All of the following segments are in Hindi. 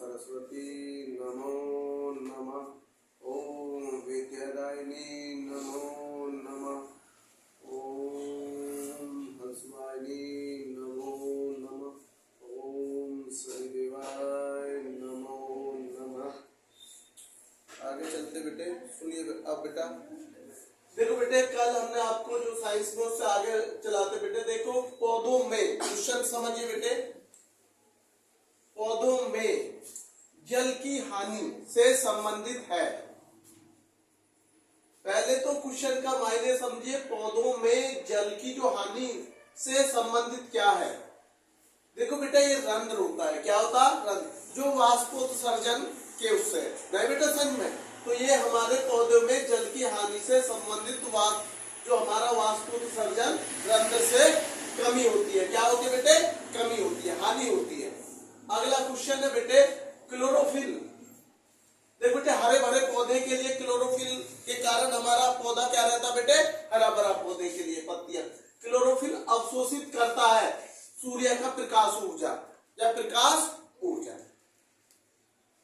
सरस्वती नमो नमः। ओम विद्यादायिनी नमो नमः। ओम हंसवाहिनी नमो नमः। ओम शनिदेवाय नमो नमः। आगे चलते बेटे, सुनिए अब बेटा। देखो बेटे, कल हमने आपको जो साइंस में उससे आगे चलाते बेटे, देखो पौधों में क्वेश्चन समझिए बेटे। पौधों में जल की हानि से संबंधित है। पहले तो क्वेश्चन का मायने समझिए। पौधों में जल की जो हानि से संबंधित क्या है। देखो बेटा, ये रंध्र होता है। क्या होता है? रंध्र, जो वाष्पोत्सर्जन के उससे नहीं बेटा समझ में। तो ये हमारे पौधों में जल की हानि से संबंधित जो हमारा वाष्पोत्सर्जन रंध्र से कमी होती है। क्या होती है बेटे? कमी होती है, हानि होती है। अगला क्वेश्चन है बेटे क्लोरोफिल। देखो बेटे, हरे भरे पौधे के लिए क्लोरोफिल के कारण हमारा पौधा क्या रहता बेटे? हरा भरा। पौधे के लिए पत्तियां। क्लोरोफिल अवशोषित करता है सूर्य का प्रकाश ऊर्जा या प्रकाश ऊर्जा।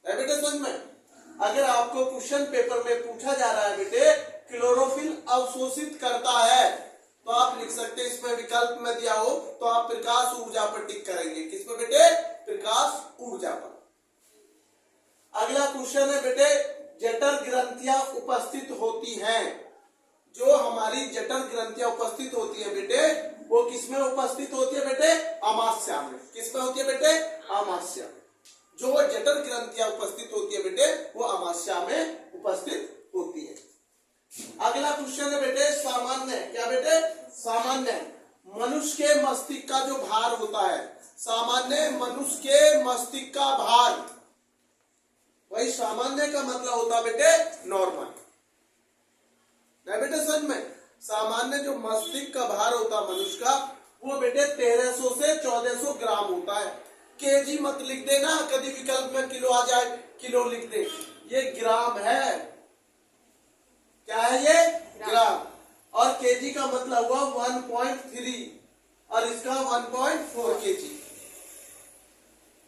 है बेटे समझ में? अगर आपको क्वेश्चन पेपर में पूछा जा रहा है बेटे क्लोरोफिल अवशोषित करता है, तो आप लिख सकते हैं, इसमें विकल्प में दिया हो तो आप प्रकाश ऊर्जा पर टिक करेंगे। किसमें बेटे? प्रकाश ऊर्जा पर। अगला क्वेश्चन है बेटे जठर ग्रंथियां उपस्थित होती हैं। जो हमारी जठर ग्रंथियां उपस्थित होती है बेटे, वो किसमें उपस्थित होती है बेटे? अमाशय में। किसमें होती है बेटे? अमाशय में। जो जठर ग्रंथियां उपस्थित होती है बेटे, वो अमाशय में उपस्थित होती है। अगला क्वेश्चन है बेटे सामान्य। क्या बेटे? सामान्य मनुष्य के मस्तिष्क का जो भार होता है, सामान्य मनुष्य के मस्तिष्क का भार, वही सामान्य का मतलब होता है बेटे नॉर्मल। नहीं बेटे समझ में? सामान्य जो मस्तिष्क का भार होता है मनुष्य का, वो बेटे 1300 से 1400 ग्राम होता है। केजी मत लिख देना, कभी विकल्प में किलो आ जाए, किलो लिख दे। ये ग्राम है। क्या है ये? ग्राम। और केजी का मतलब हुआ 1.3 और इसका 1.4 केजी।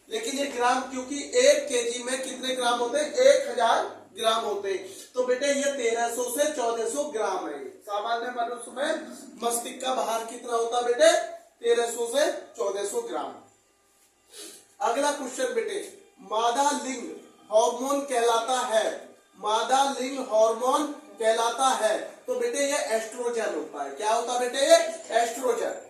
लेकिन ये ग्राम, क्योंकि 1 केजी में कितने ग्राम होते हैं? 1000 ग्राम होते हैं। तो बेटे ये 1300 से 1400 ग्राम है। सामान्य मनुष्य में मस्तिष्क का भार कितना होता है बेटे? 1300 से 1400 ग्राम। अगला क्वेश्चन बेटे मादा लिंग हार्मोन कहलाता है। मादा लिंग हार्मोन कहलाता है। तो बेटे ये एस्ट्रोजन होता है। क्या होता है बेटे? ये एस्ट्रोजन।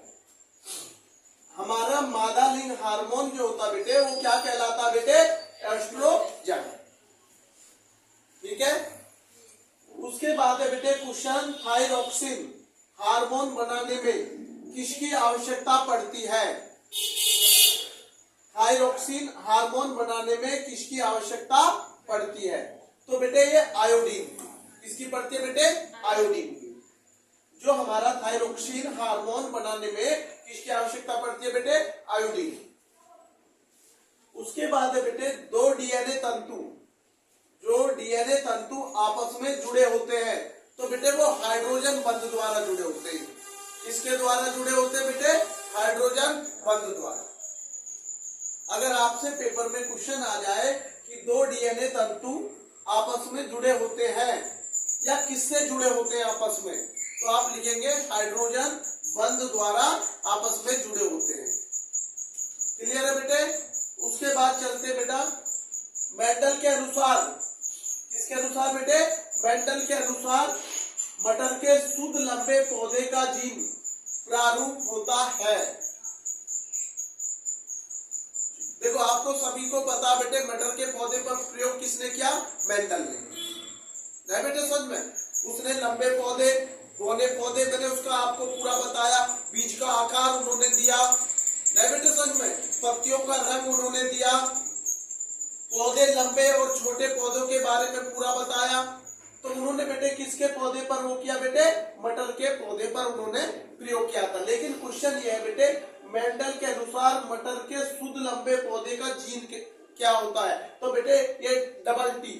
हमारा मादा लिंग हार्मोन जो होता है बेटे, वो क्या कहलाता है बेटे? एस्ट्रोजन। ठीक है। उसके बाद है बेटे क्वेश्चन थायरॉक्सिन हार्मोन बनाने में किसकी आवश्यकता पड़ती है? थायरॉक्सिन हार्मोन बनाने में किसकी आवश्यकता पड़ती है? तो बेटे ये आयोडीन। किसकी पड़ती है बेटे? आयोडीन। जो हमारा थायरॉक्सिन हार्मोन बनाने में किसकी आवश्यकता पड़ती है बेटे? आयोडीन। उसके बाद है बेटे 2 डीएनए तंतु। जो डीएनए तंतु आपस में जुड़े होते हैं, तो बेटे वो हाइड्रोजन बंध द्वारा जुड़े होते हैं। किसके द्वारा जुड़े होते हैं बेटे? हाइड्रोजन बंध द्वारा। अगर आपसे पेपर में क्वेश्चन आ जाए कि 2 डीएनए तंतु आपस में जुड़े होते हैं या किससे जुड़े होते हैं आपस में, तो आप लिखेंगे हाइड्रोजन बंध द्वारा आपस में जुड़े होते हैं। क्लियर है बेटे? उसके बाद चलते बेटा मेंडल के अनुसार। किसके अनुसार बेटे? मेंडल के अनुसार मटर के शुद्ध लंबे पौधे का जीन प्रारूप होता है। देखो आपको सभी को पता बेटे मटर के पौधे पर प्रयोग किसने किया? मेंडल ने। नहीं बेटे समझ में? उसने लंबे पौधे, बौने पौधे, मैंने उसका आपको पूरा बताया। बीज का आकार उन्होंने दिया। नहीं बेटे समझ में? पत्तियों का रंग उन्होंने दिया। पौधे लंबे और छोटे पौधों के बारे में पूरा बताया। तो उन्होंने बेटे किसके पौधे पर वो किया बेटे? मटर के पौधे पर उन्होंने प्रयोग किया था। लेकिन क्वेश्चन ये है बेटे मेंडल के अनुसार मटर के शुद्ध लंबे पौधे का जीन क्या होता है? तो बेटे ये डबल टी।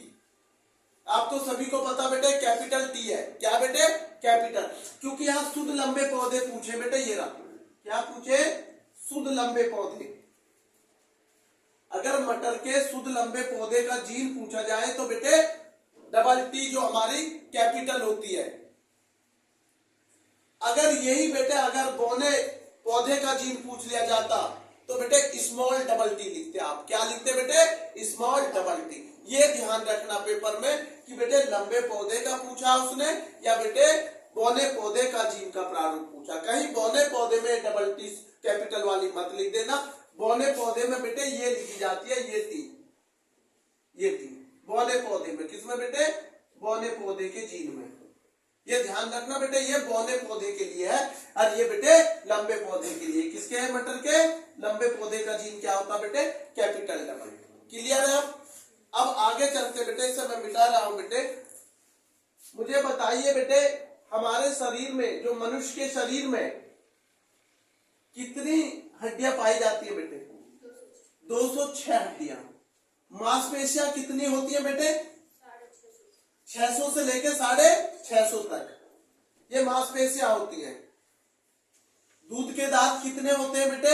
आपको सभी को पता बेटे कैपिटल टी है। क्या बेटे? कैपिटल। क्योंकि यहाँ शुद्ध लंबे पौधे पूछे बेटे। ये रहा क्या पूछे? शुद्ध लंबे पौधे। अगर मटर के शुद्ध लंबे पौधे का जीन पूछा जाए तो बेटे डबल टी जो हमारी कैपिटल होती है। अगर यही बेटे अगर बौने पौधे का जीन पूछ लिया जाता तो बेटे स्मॉल डबल टी लिखते आप। क्या लिखते बेटे? Small double T. ये ध्यान रखना पेपर में कि बेटे लंबे पौधे का पूछा उसने या बेटे बौने पौधे का जीन का प्रारूप पूछा। कहीं बौने पौधे में डबल टी कैपिटल वाली मत लिख देना। बौने पौधे में बेटे ये लिखी जाती है, ये टी बौने पौधे में। किसमें बेटे? बौने पौधे के जीन में। ये ध्यान रखना बेटे, ये बौने पौधे के लिए है और ये बेटे लंबे पौधे के लिए। किसके है? मटर के। लंबे पौधे का जीन क्या होता बेटे? Capital double. क्लियर है? अब आगे चलते बेटे, इसे मैं मिटा रहा हूं बेटे। मुझे बताइए बेटे हमारे शरीर में, जो मनुष्य के शरीर में कितनी हड्डियां पाई जाती है बेटे? 206 हड्डियां। मांसपेशियां कितनी होती है बेटे? 600 से लेकर 650 तक ये मांसपेशियां होती हैं। दूध के दांत कितने होते हैं बेटे?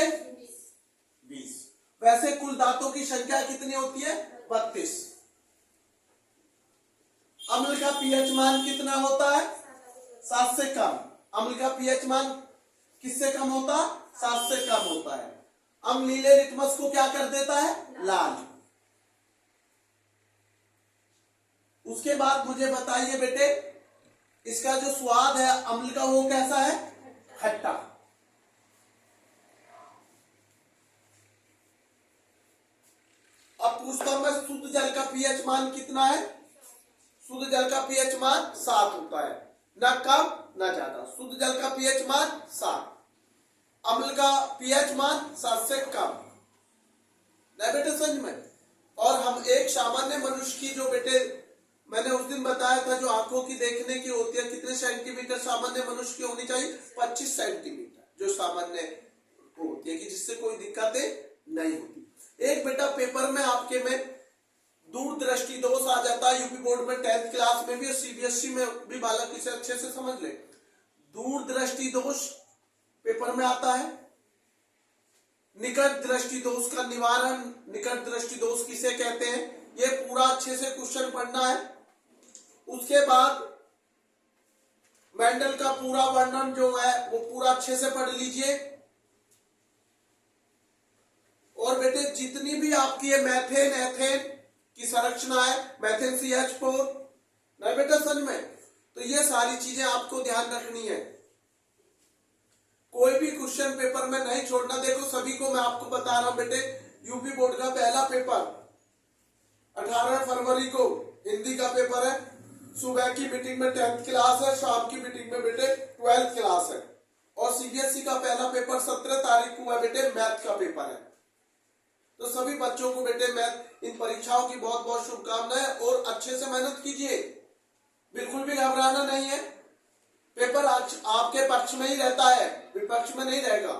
20। वैसे कुल दांतों की संख्या कितनी होती है? 32। अम्ल का पीएच मान कितना होता है? 7 से कम। अम्ल का पीएच मान किससे कम होता? 7 से कम होता है। अम्लीय लिटमस को क्या कर देता है? लाल। उसके बाद मुझे बताइए बेटे इसका जो स्वाद है अम्ल का वो कैसा है? खट्टा। अब पूछता हूं मैं शुद्ध जल का पीएच मान कितना है? शुद्ध जल का पीएच मान 7 होता है, ना कम ना ज्यादा। शुद्ध जल का पीएच मान 7। अम्ल का पीएच मान 7 से कम। नहीं बेटे समझ में? और हम एक सामान्य मनुष्य की जो बेटे मैंने उस दिन बताया था जो आंखों की देखने की होती है, कितने सेंटीमीटर सामान्य मनुष्य की होनी चाहिए? 25 सेंटीमीटर जो सामान्य होती है कि जिससे कोई दिक्कतें नहीं होती। एक बेटा पेपर में आपके में दूरदृष्टि दोष आ जाता है। यूपी बोर्ड में 10th क्लास में भी और सीबीएसई में भी बालक इसे अच्छे से समझ ले। दूरदृष्टि दोष पेपर में आता है। निकट दृष्टि दोष का निवारण, निकट दृष्टि दोष किसे कहते हैं, ये पूरा अच्छे से क्वेश्चन पढ़ना है। उसके बाद मेंडल का पूरा वर्णन जो है वो पूरा अच्छे से पढ़ लीजिए। और बेटे जितनी भी आपकी ये मैथेन एथेन की संरचना है, मैथेन CH4, नहीं बेटा समझ में? तो ये सारी चीजें आपको ध्यान रखनी है। कोई भी क्वेश्चन पेपर में नहीं छोड़ना। देखो सभी को मैं आपको बता रहा हूं बेटे, यूपी बोर्ड का पहला पेपर 18 फरवरी को हिंदी का पेपर है। सुबह की मीटिंग में 10th क्लास है, शाम की मीटिंग में बेटे 12th क्लास है। और सीबीएसई का पहला पेपर 17 तारीख को है बेटे, मैथ का पेपर है। तो सभी बच्चों को बेटे मैथ इन परीक्षाओं की बहुत बहुत शुभकामनाएं और अच्छे से मेहनत कीजिए। बिल्कुल भी घबराना नहीं है। पेपर आपके पक्ष में ही रहता है, विपक्ष में नहीं रहेगा।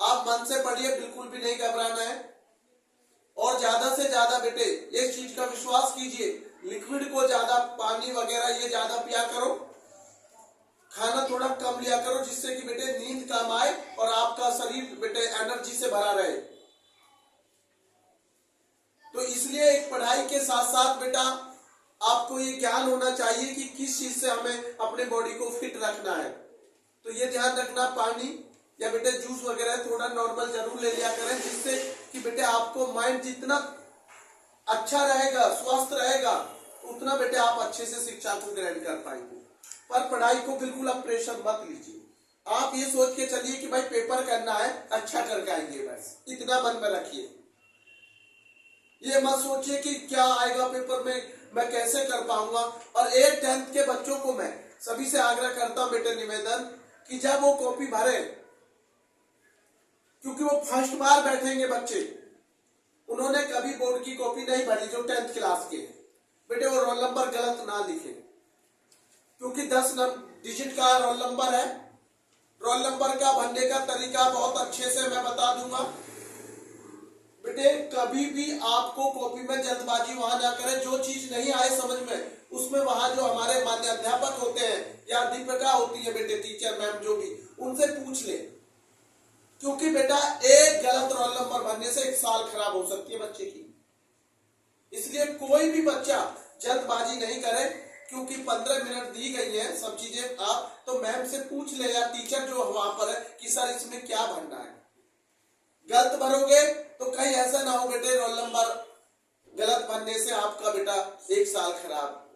आप मन से पढ़िए, बिल्कुल भी नहीं घबराना है। और ज्यादा से ज्यादा बेटे एक चीज का विश्वास कीजिए, लिक्विड को ज्यादा, पानी वगैरह ये ज्यादा पिया करो, खाना थोड़ा कम लिया करो, जिससे कि बेटे नींद कम आए और आपका शरीर बेटे एनर्जी से भरा रहे। तो इसलिए एक पढ़ाई के साथ साथ बेटा आपको ये ज्ञान होना चाहिए कि किस चीज से हमें अपने बॉडी को फिट रखना है। तो ये ध्यान रखना, पानी या बेटे जूस वगैरह थोड़ा नॉर्मल जरूर ले लिया करें, जिससे कि बेटे आपको माइंड जितना अच्छा रहेगा, स्वस्थ रहेगा, उतना बेटे आप अच्छे से शिक्षा को ग्रहण कर पाएंगे। पर पढ़ाई को बिल्कुल आप प्रेशर मत लीजिए। आप ये सोच के चलिए कि भाई पेपर करना है, अच्छा करके आएंगे, बस इतना मन में रखिए। ये मत सोचिए कि क्या आएगा पेपर में, मैं कैसे कर पाऊंगा। और 8th 10th के बच्चों को मैं सभी से आग्रह करता हूं बेटे, निवेदन कि जब वो कॉपी भरे, क्योंकि वो फर्स्ट बार बैठेंगे बच्चे, उन्होंने कभी बोर्ड की कॉपी नहीं भरी जो 10th क्लास के बेटे, वो रोल नंबर गलत ना लिखे, क्योंकि 10 डिजिट का रोल नंबर है। रोल नंबर का भरने का तरीका बहुत अच्छे से मैं बता दूंगा बेटे। कभी भी आपको कॉपी में जल्दबाजी वहां ना करें। जो चीज नहीं आए समझ में, उसमें वहां जो हमारे मान्य अध्यापक होते हैं या दीपिका होती है बेटे, टीचर मैम जो भी, उनसे पूछ ले, क्योंकि बेटा एक गलत रोल नंबर भरने से 1 साल खराब हो सकती है बच्चे की। इसलिए कोई भी बच्चा जल्दबाजी नहीं करे, क्योंकि 15 मिनट दी गई है सब चीजें। आप तो मैम से पूछ ले या टीचर जो वहां पर है कि सर इसमें क्या भरना है। गलत भरोगे तो कहीं ऐसा ना हो बेटे रोल नंबर गलत भरने से आपका बेटा 1 साल खराब।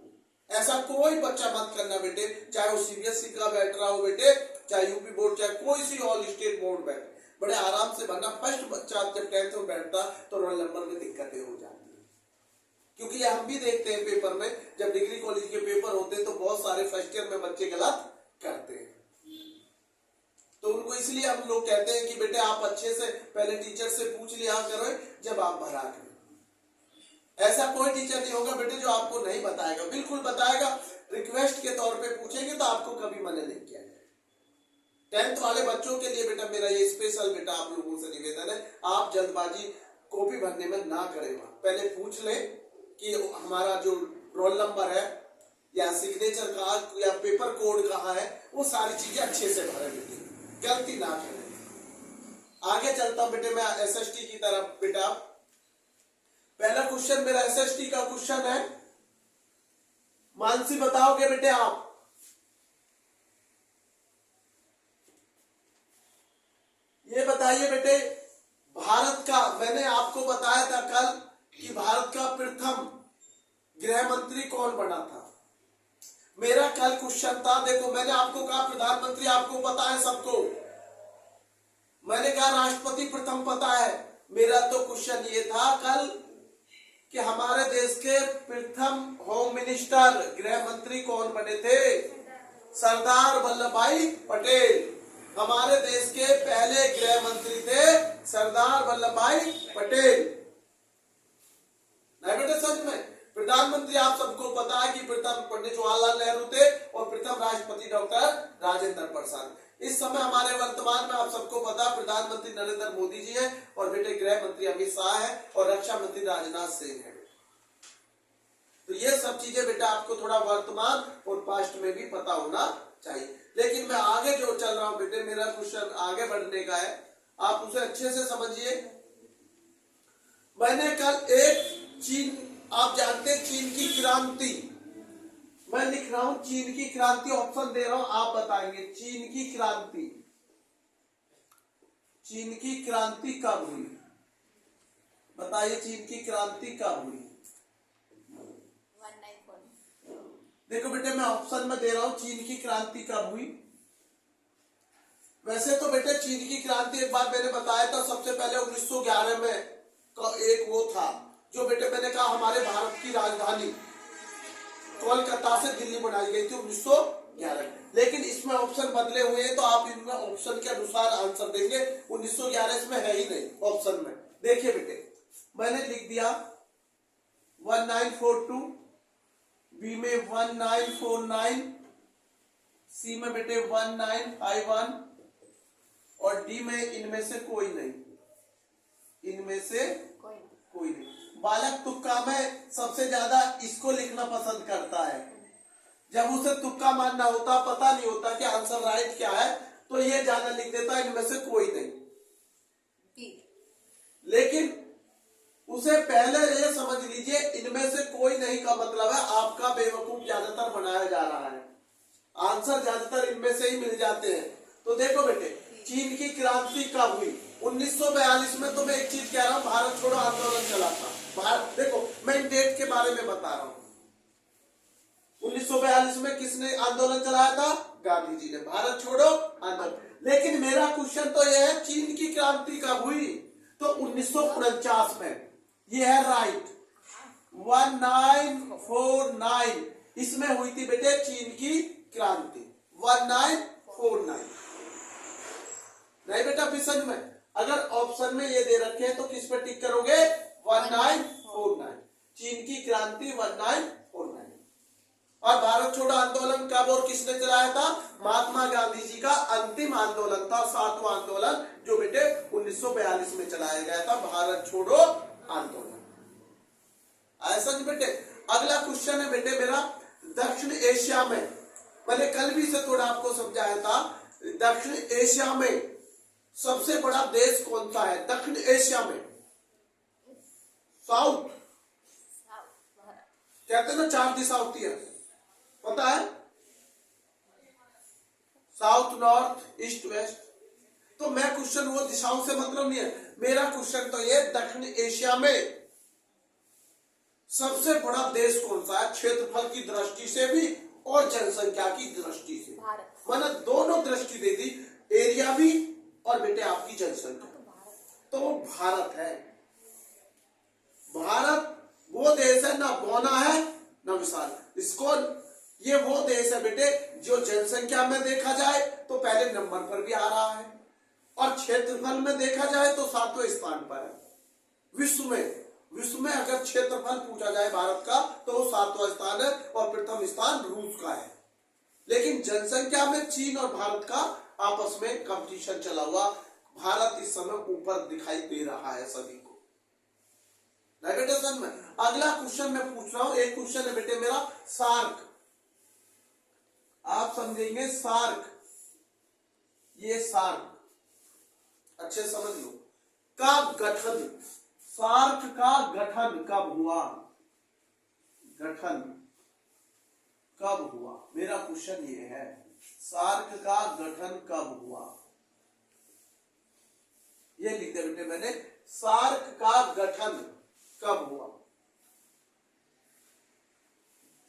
ऐसा कोई बच्चा मत करना बेटे, चाहे वो सीबीएसई का बैठ रहा हो बेटे, चाहे यूपी बोर्ड, चाहे कोई सी ऑल स्टेट बोर्ड बैठे, बड़े आराम से भरना। फर्स्ट बच्चा जब 10th में बैठता तो रोल नंबर में दिक्कतें हो जाती है, क्योंकि ये हम भी देखते हैं पेपर में, जब डिग्री कॉलेज के पेपर होते हैं तो बहुत सारे फर्स्ट ईयर में बच्चे गलत करते हैं। तो उनको इसलिए हम लोग कहते हैं कि बेटे आप अच्छे से पहले टीचर से पूछ लिया करो जब आप भरा करें। ऐसा कोई टीचर नहीं होगा बेटे जो आपको नहीं बताएगा, बिल्कुल बताएगा। रिक्वेस्ट के तौर पे पूछेंगे तो आपको कभी मना नहीं किया जाएगा। 10th वाले बच्चों के लिए बेटा मेरा ये स्पेशल बेटा आप लोगों से निवेदन है, आप जल्दबाजी कॉपी भरने में ना करें। पहले पूछ लें कि हमारा जो रोल नंबर है या सिग्नेचर का या पेपर कोड कहाँ है, वो सारी चीजें अच्छे से भरे बेटे, गलती ना करें। आगे चलता हूं बेटे मैं एसएसटी की तरफ। बेटा पहला क्वेश्चन मेरा एसएसटी का क्वेश्चन है, मानसी बताओगे बेटे आप। ये बताइए बेटे, भारत का, मैंने आपको बताया था कल कि भारत का प्रथम गृह मंत्री कौन बना था। मेरा कल क्वेश्चन था, देखो मैंने आपको कहा प्रधानमंत्री आपको पता है सबको, मैंने कहा राष्ट्रपति प्रथम पता है। मेरा तो क्वेश्चन ये था कल कि हमारे देश के प्रथम होम मिनिस्टर गृह मंत्री कौन बने थे, सरदार वल्लभ भाई पटेल। हमारे देश के पहले गृह मंत्री थे सरदार वल्लभ भाई पटेल। नहीं बेटे सच में प्रधानमंत्री आप सबको पता है कि प्रथम पंडित जवाहरलाल नेहरू थे और प्रथम राष्ट्रपति डॉक्टर राजेंद्र प्रसाद। इस समय हमारे वर्तमान में आप सबको पता प्रधानमंत्री नरेंद्र मोदी जी है और बेटे गृह मंत्री अमित शाह है और रक्षा मंत्री राजनाथ सिंह है। तो ये सब चीजें बेटा आपको थोड़ा वर्तमान और पास्ट में भी पता होना चाहिए। लेकिन मैं आगे जो चल रहा हूं बेटे, मेरा क्वेश्चन आगे बढ़ने का है, आप उसे अच्छे से समझिए। मैंने कल एक चीन, आप जानते हैं चीन की क्रांति, मैं लिख रहा हूं चीन की क्रांति, ऑप्शन दे रहा हूं आप बताएंगे चीन की क्रांति, चीन की क्रांति कब हुई, बताइए चीन की क्रांति कब हुई। देखो बेटे मैं ऑप्शन में दे रहा हूं चीन की क्रांति कब हुई। वैसे तो बेटे चीन की क्रांति एक बार मैंने बताया था, सबसे पहले 1911 में एक वो था जो बेटे मैंने कहा हमारे भारत की राजधानी कोलकाता से दिल्ली बनाई गई थी 1911। लेकिन इसमें ऑप्शन बदले हुए हैं तो आप इनमें ऑप्शन के अनुसार आंसर देंगे। 1911 इसमें है ही नहीं ऑप्शन में। देखिए बेटे मैंने लिख दिया 1942, बी में 1949, सी में बेटे 1951 और डी में इनमें से कोई नहीं, इनमें से कोई नहीं। बालक तुक्का में सबसे ज्यादा इसको लिखना पसंद करता है। जब उसे तुक्का मारना होता, पता नहीं होता कि आंसर राइट क्या है, तो ये ज्यादा लिख देता है इनमें से कोई नहीं। लेकिन उसे पहले ये समझ लीजिए इनमें से कोई नहीं का मतलब है आपका बेवकूफ ज्यादातर बनाया जा रहा है, आंसर ज्यादातर इनमें से ही मिल जाते हैं। तो देखो बेटे चीन की क्रांति कब हुई, 1942 में। तो मैं एक चीज कह रहा हूं, भारत छोड़ो आंदोलन चला था। भारत, देखो मैं इन डेट के बारे में बता रहा हूं। 1942 में किसने आंदोलन चलाया था, गांधी जी ने, भारत छोड़ो आंदोलन। लेकिन मेरा क्वेश्चन तो यह है चीन की क्रांति कब हुई, तो 1949 में। ये है राइट, 1949 इसमें हुई थी बेटे चीन की क्रांति, 1949। नहीं बेटा फिशन में अगर ऑप्शन में ये दे रखे हैं तो किस पे टिक करोगे, 1949, चीन की क्रांति 1949। और भारत छोड़ो आंदोलन कब और किसने चलाया था, महात्मा गांधी जी का अंतिम आंदोलन था, 7वां आंदोलन जो बेटे 1942 में चलाया गया था, भारत छोड़ो आंदोलन। ऐसा नहीं बेटे। अगला क्वेश्चन है बेटे मेरा, दक्षिण एशिया में, मैंने कल भी से थोड़ा आपको समझाया था, दक्षिण एशिया में सबसे बड़ा देश कौन सा है, दक्षिण एशिया में, साउथ कहते हैं ना 4 दिशा होती है, पता है, साउथ, नॉर्थ, ईस्ट, वेस्ट। तो मैं क्वेश्चन वो दिशाओं से मतलब नहीं है, मेरा क्वेश्चन तो ये दक्षिण एशिया में सबसे बड़ा देश कौन सा है, क्षेत्रफल की दृष्टि से भी और जनसंख्या की दृष्टि से। मैंने दोनों दृष्टि दे दी, एरिया भी और बेटे आपकी जनसंख्या, तो वो भारत है। भारत वो देश है, ना बौना है ना विशाल। इसको ये वो देश है बेटे जो जनसंख्या में देखा जाए तो पहले नंबर पर भी आ रहा है, और क्षेत्रफल में देखा जाए तो 7वें स्थान पर है। विश्व में अगर क्षेत्रफल पूछा जाए भारत का तो वो 7वां स्थान है, और प्रथम स्थान रूस का है। लेकिन जनसंख्या में चीन और भारत का आपस में कंपटीशन चला हुआ, भारत इस समय ऊपर दिखाई दे रहा है सभी को। बेटे सन में अगला क्वेश्चन मैं पूछ रहा हूं, एक क्वेश्चन है बेटे मेरा सार्क, आप समझेंगे सार्क, ये सार्क अच्छे समझ लो, का गठन, सार्क का गठन कब हुआ, गठन कब हुआ, मेरा क्वेश्चन ये है, सार्क का गठन कब हुआ, ये लिख दिया बेटे मैंने, सार्क का गठन कब हुआ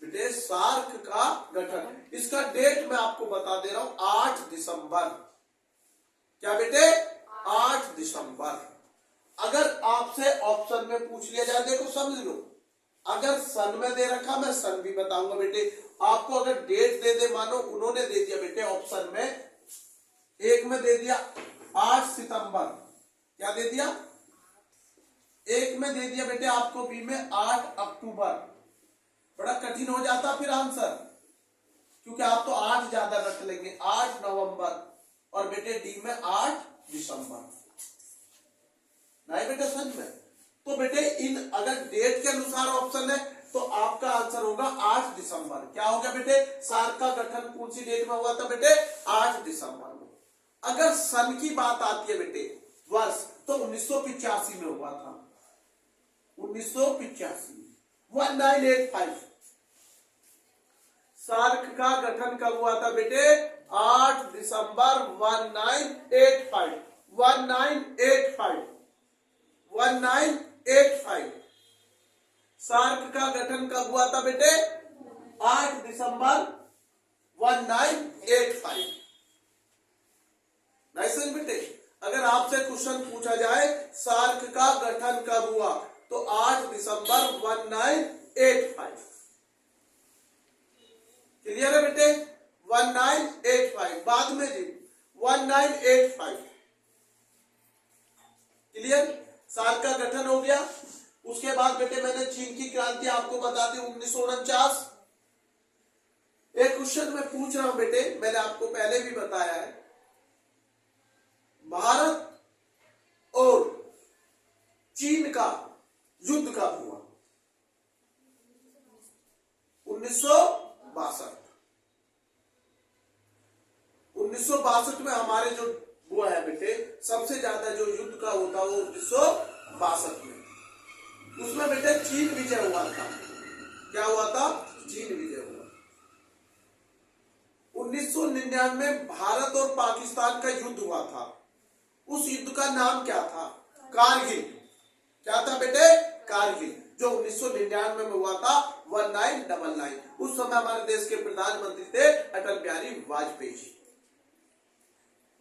बेटे, सार्क का गठन, इसका डेट मैं आपको बता दे रहा हूं, 8 दिसंबर, क्या बेटे 8 दिसंबर। अगर आपसे ऑप्शन में पूछ लिया जाए, देखो समझ लो, अगर सन में दे रखा मैं सन भी बताऊंगा बेटे, आपको अगर डेट दे दे, मानो उन्होंने दे दिया बेटे ऑप्शन में, एक में दे दिया 8 सितंबर, क्या दे दिया, एक में दे दिया बेटे आपको बी में 8 अक्टूबर, बड़ा कठिन हो जाता फिर आंसर, क्योंकि आप तो 8 ज्यादा रख लेंगे, 8 नवंबर, और बेटे डी में 8 दिसंबर, नहीं बेटे सन में। तो बेटे इन अगर डेट के अनुसार ऑप्शन है तो आपका आंसर होगा 8 दिसंबर। क्या हो गया बेटे, सार्क का गठन कौन सी डेट में हुआ था बेटे, 8 दिसंबर में। अगर सन की बात आती है बेटे वर्ष, तो 1985 में हुआ था, 1985, 1985। सार्क का गठन कब हुआ था बेटे, 8 दिसंबर 1985, 1985, 1985। सार्क का गठन कब हुआ था बेटे, 8 दिसंबर 1985। नहीं बेटे, अगर आपसे क्वेश्चन पूछा जाए सार्क का गठन कब हुआ तो 8 दिसंबर 1985। क्लियर है बेटे, 1985, बाद में जी 1985, क्लियर। साल का गठन हो गया। उसके बाद बेटे मैंने चीन की क्रांति आपको बता दी 1949। एक क्वेश्चन मैं पूछ रहा हूं बेटे, मैंने आपको पहले भी बताया है, भारत और चीन का युद्ध कब हुआ, 1962। 1962 में हमारे जो वो है बेटे, सबसे ज्यादा जो युद्ध का होता वो 1962 में, उसमें बेटे चीन विजय हुआ था। क्या हुआ था, चीन विजय हुआ। 1999 भारत और पाकिस्तान का युद्ध हुआ था, उस युद्ध का नाम क्या था, कारगिल। क्या था बेटे, कारगिल, जो 1999 में हुआ था, 1999। उस समय हमारे देश के प्रधानमंत्री थे अटल बिहारी वाजपेयी जी।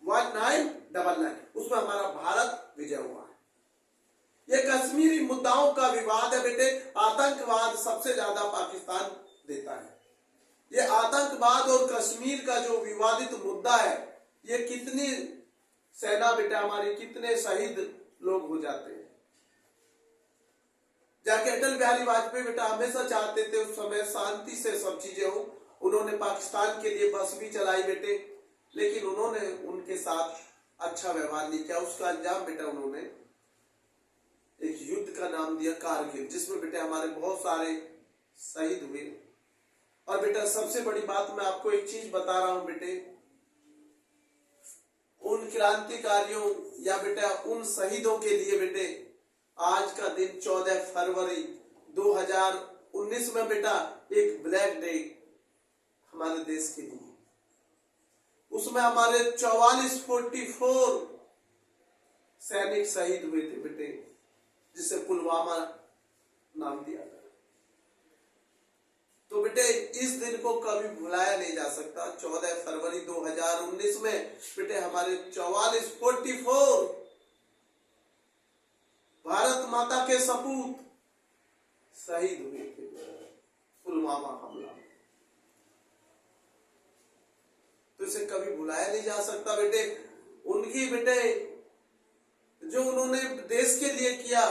1999 उसमें हमारा भारत विजय हुआ है। ये कश्मीरी मुद्दाओं का विवाद है बेटे, आतंकवाद सबसे ज्यादा पाकिस्तान देता है। ये आतंकवाद और कश्मीर का जो विवादित मुद्दा है, ये कितनी सेना बेटा हमारी, कितने शहीद लोग हो जाते हैं। जाके अटल बिहारी वाजपेयी बेटा हमेशा चाहते थे उस समय शांति से सब चीजें हो। उन्होंने पाकिस्तान के लिए बस भी चलाई बेटे, लेकिन उन्होंने उनके साथ अच्छा व्यवहार नहीं किया। उसका अंजाम बेटा उन्होंने एक युद्ध का नाम दिया कारगिल, जिसमें बेटे हमारे बहुत सारे शहीद हुए। और बेटा सबसे बड़ी बात मैं आपको एक चीज बता रहा हूं बेटे, उन क्रांतिकारियों या बेटा उन शहीदों के लिए बेटे आज का दिन 14 फरवरी 2019 में बेटा एक ब्लैक डे हमारे देश के लिए, उसमें हमारे 44 सैनिक शहीद हुए थे बेटे, जिसे पुलवामा नाम दिया गया। तो बेटे इस दिन को कभी भुलाया नहीं जा सकता। 14 फरवरी 2019 में बेटे हमारे 44 भारत माता के सपूत शहीद हुए थे पुलवामा हमला में। तो इसे कभी भुलाया नहीं जा सकता बेटे। उनकी बेटे जो उन्होंने देश के लिए किया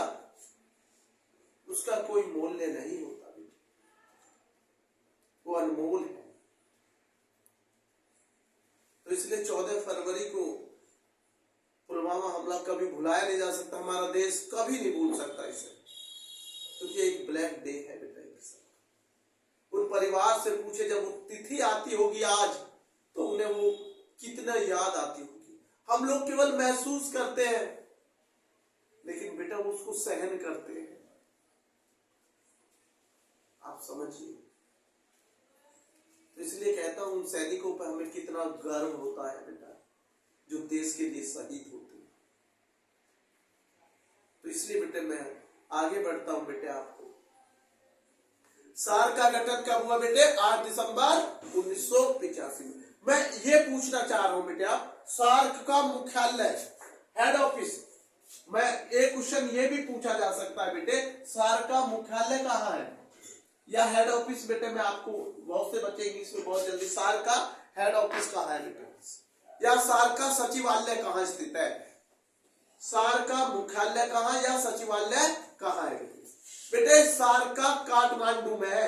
उसका कोई मूल्य नहीं होता बेटे, वो अनमोल है। तो इसलिए 14 फरवरी को पुलवामा हमला कभी भुलाया नहीं जा सकता। हमारा देश कभी नहीं भूल सकता इसे, क्योंकि एक ब्लैक डे है बेटा। उन परिवार से पूछे जब वो तिथि आती होगी आज, तो उन्हें वो कितना याद आती होगी। हम लोग केवल महसूस करते हैं, लेकिन बेटा उसको सहन करते हैं। आप समझिए। तो इसलिए कहता हूं उन सैनिकों पर हमें कितना गर्व होता है बेटा, जो देश के लिए शहीद होते हैं। तो इसलिए बेटे मैं आगे बढ़ता हूं बेटे। आपको सार्क का गठन कब हुआ बेटे? 8 दिसंबर 1985 में। मैं ये पूछना चाह रहा हूं बेटे, आप सार्क का मुख्यालय, हेड ऑफिस, मैं एक क्वेश्चन ये भी पूछा जा सकता है बेटे, सार्क का मुख्यालय कहाँ है या हेड ऑफिस? बेटे मैं आपको, बहुत से बच्चे इंग्लिश में बहुत जल्दी, सार्क का हेड ऑफिस कहाँ है बेटे, या सार्क का सचिवालय कहाँ स्थित है? सार्क का मुख्यालय कहाँ या सचिवालय कहाँ है बेटे? सार्क का काठमांडू में है,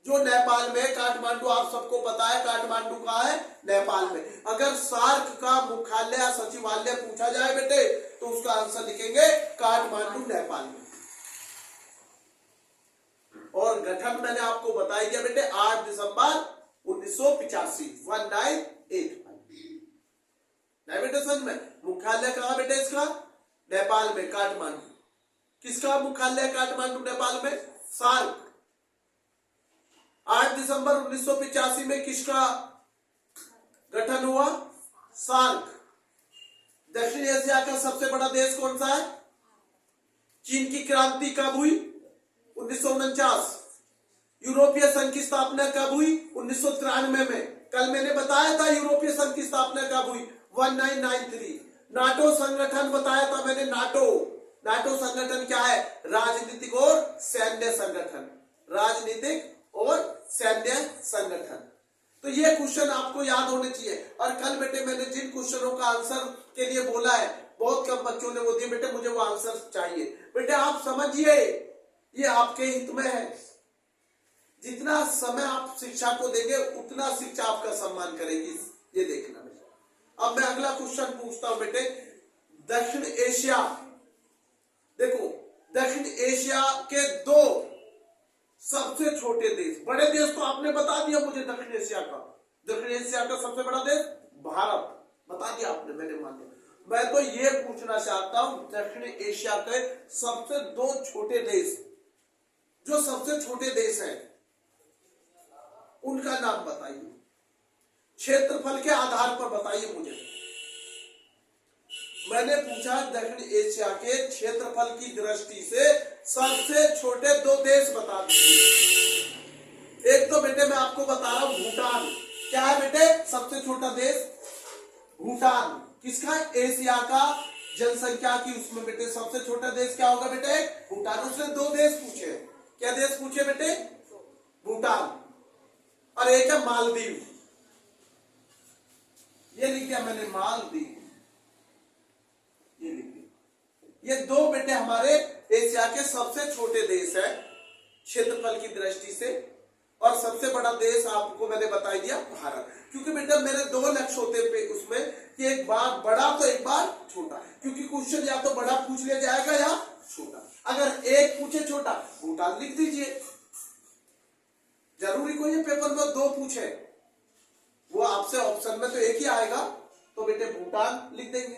जो नेपाल में। काठमांडू आप सबको पता है, काठमांडू कहाँ है? नेपाल में। अगर सार्क का मुख्यालय या सचिवालय पूछा जाए बेटे, तो उसका आंसर लिखेंगे काठमांडू, नेपाल में। और गठन मैंने आपको बता दिया बेटे, 8 दिसंबर 1985, 1985। नहीं बेटे समझ में? मुख्यालय कहाँ बेटे इसका? नेपाल में, काठमांडू। किसका मुख्यालय काठमांडू, नेपाल में? सार्क। 8 दिसंबर 1985 में किसका गठन हुआ? सार्क। दक्षिण एशिया का सबसे बड़ा देश कौन सा है? चीन की क्रांति कब हुई? 1949। यूरोपीय संघ की स्थापना कब हुई? 1993 में। कल मैंने बताया था यूरोपीय संघ की स्थापना कब हुई, 1993। नाटो संगठन बताया था मैंने, नाटो संगठन क्या है? राजनीतिक और सैन्य संगठन, राजनीतिक और सैन्य संगठन। तो ये क्वेश्चन आपको याद होने चाहिए। और कल बेटे मैंने जिन क्वेश्चनों का आंसर के लिए बोला है, बहुत कम बच्चों ने वो दिए बेटे, मुझे वो आंसर चाहिए। बेटे आप समझिए, ये आपके हित में है। जितना समय आप शिक्षा को देंगे, उतना शिक्षा आपका सम्मान करेगी, ये देखना बेटा। अब मैं अगला क्वेश्चन पूछता हूं बेटे, दक्षिण एशिया, देखो दक्षिण एशिया के 2 सबसे छोटे देश, बड़े देश तो आपने बता दिया मुझे दक्षिण एशिया का। दक्षिण एशिया का सबसे बड़ा देश भारत, बता दिया आपने, मैंने मान लिया। मैं तो ये पूछना चाहता हूं, दक्षिण एशिया के सबसे 2 छोटे देश, जो सबसे छोटे देश हैं, उनका नाम बताइए। क्षेत्रफल के आधार पर बताइए मुझे। मैंने पूछा दक्षिण एशिया के क्षेत्रफल की दृष्टि से सबसे छोटे 2 देश बता दीजिए। एक तो बेटे मैं आपको बता रहा हूं भूटान। क्या है बेटे सबसे छोटा देश? भूटान। किसका? एशिया का जनसंख्या की उसमें बेटे सबसे छोटा देश क्या होगा बेटे? भूटान। उसने 2 देश पूछे। क्या देश पूछे बेटे? भूटान और एक है मालदीव। ये लिख दिया मैंने, मालदीव, ये लिख दिया। ये 2 बेटे हमारे एशिया के सबसे छोटे देश है क्षेत्रफल की दृष्टि से। और सबसे बड़ा देश आपको मैंने बता दिया भारत। क्योंकि बेटा मेरे 2 लक्ष्य होते पे उसमें कि एक बार बड़ा तो एक बार छोटा, क्योंकि क्वेश्चन या तो बड़ा पूछ लिया जाएगा या छोटा। अगर एक पूछे छोटा, भूटान लिख दीजिए। जरूरी कोई पेपर में 2 पूछे, वो आपसे ऑप्शन में तो एक ही आएगा, तो बेटे भूटान लिख देंगे।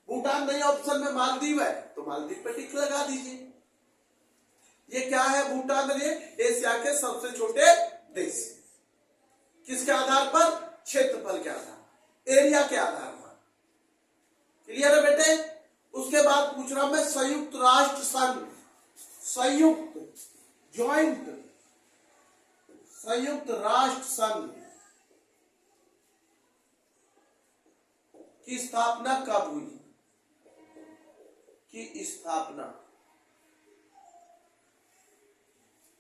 भूटान नहीं ऑप्शन में मालदीव है, तो मालदीव पे टिक लगा दीजिए। ये क्या है भूटान? ये एशिया के सबसे छोटे देश। किसके आधार पर? क्षेत्रफल के आधार, एरिया के आधार पर। क्लियर है बेटे? उसके बाद पूछ रहा मैं संयुक्त राष्ट्र संघ, संयुक्त राष्ट्र संघ की स्थापना कब हुई? की स्थापना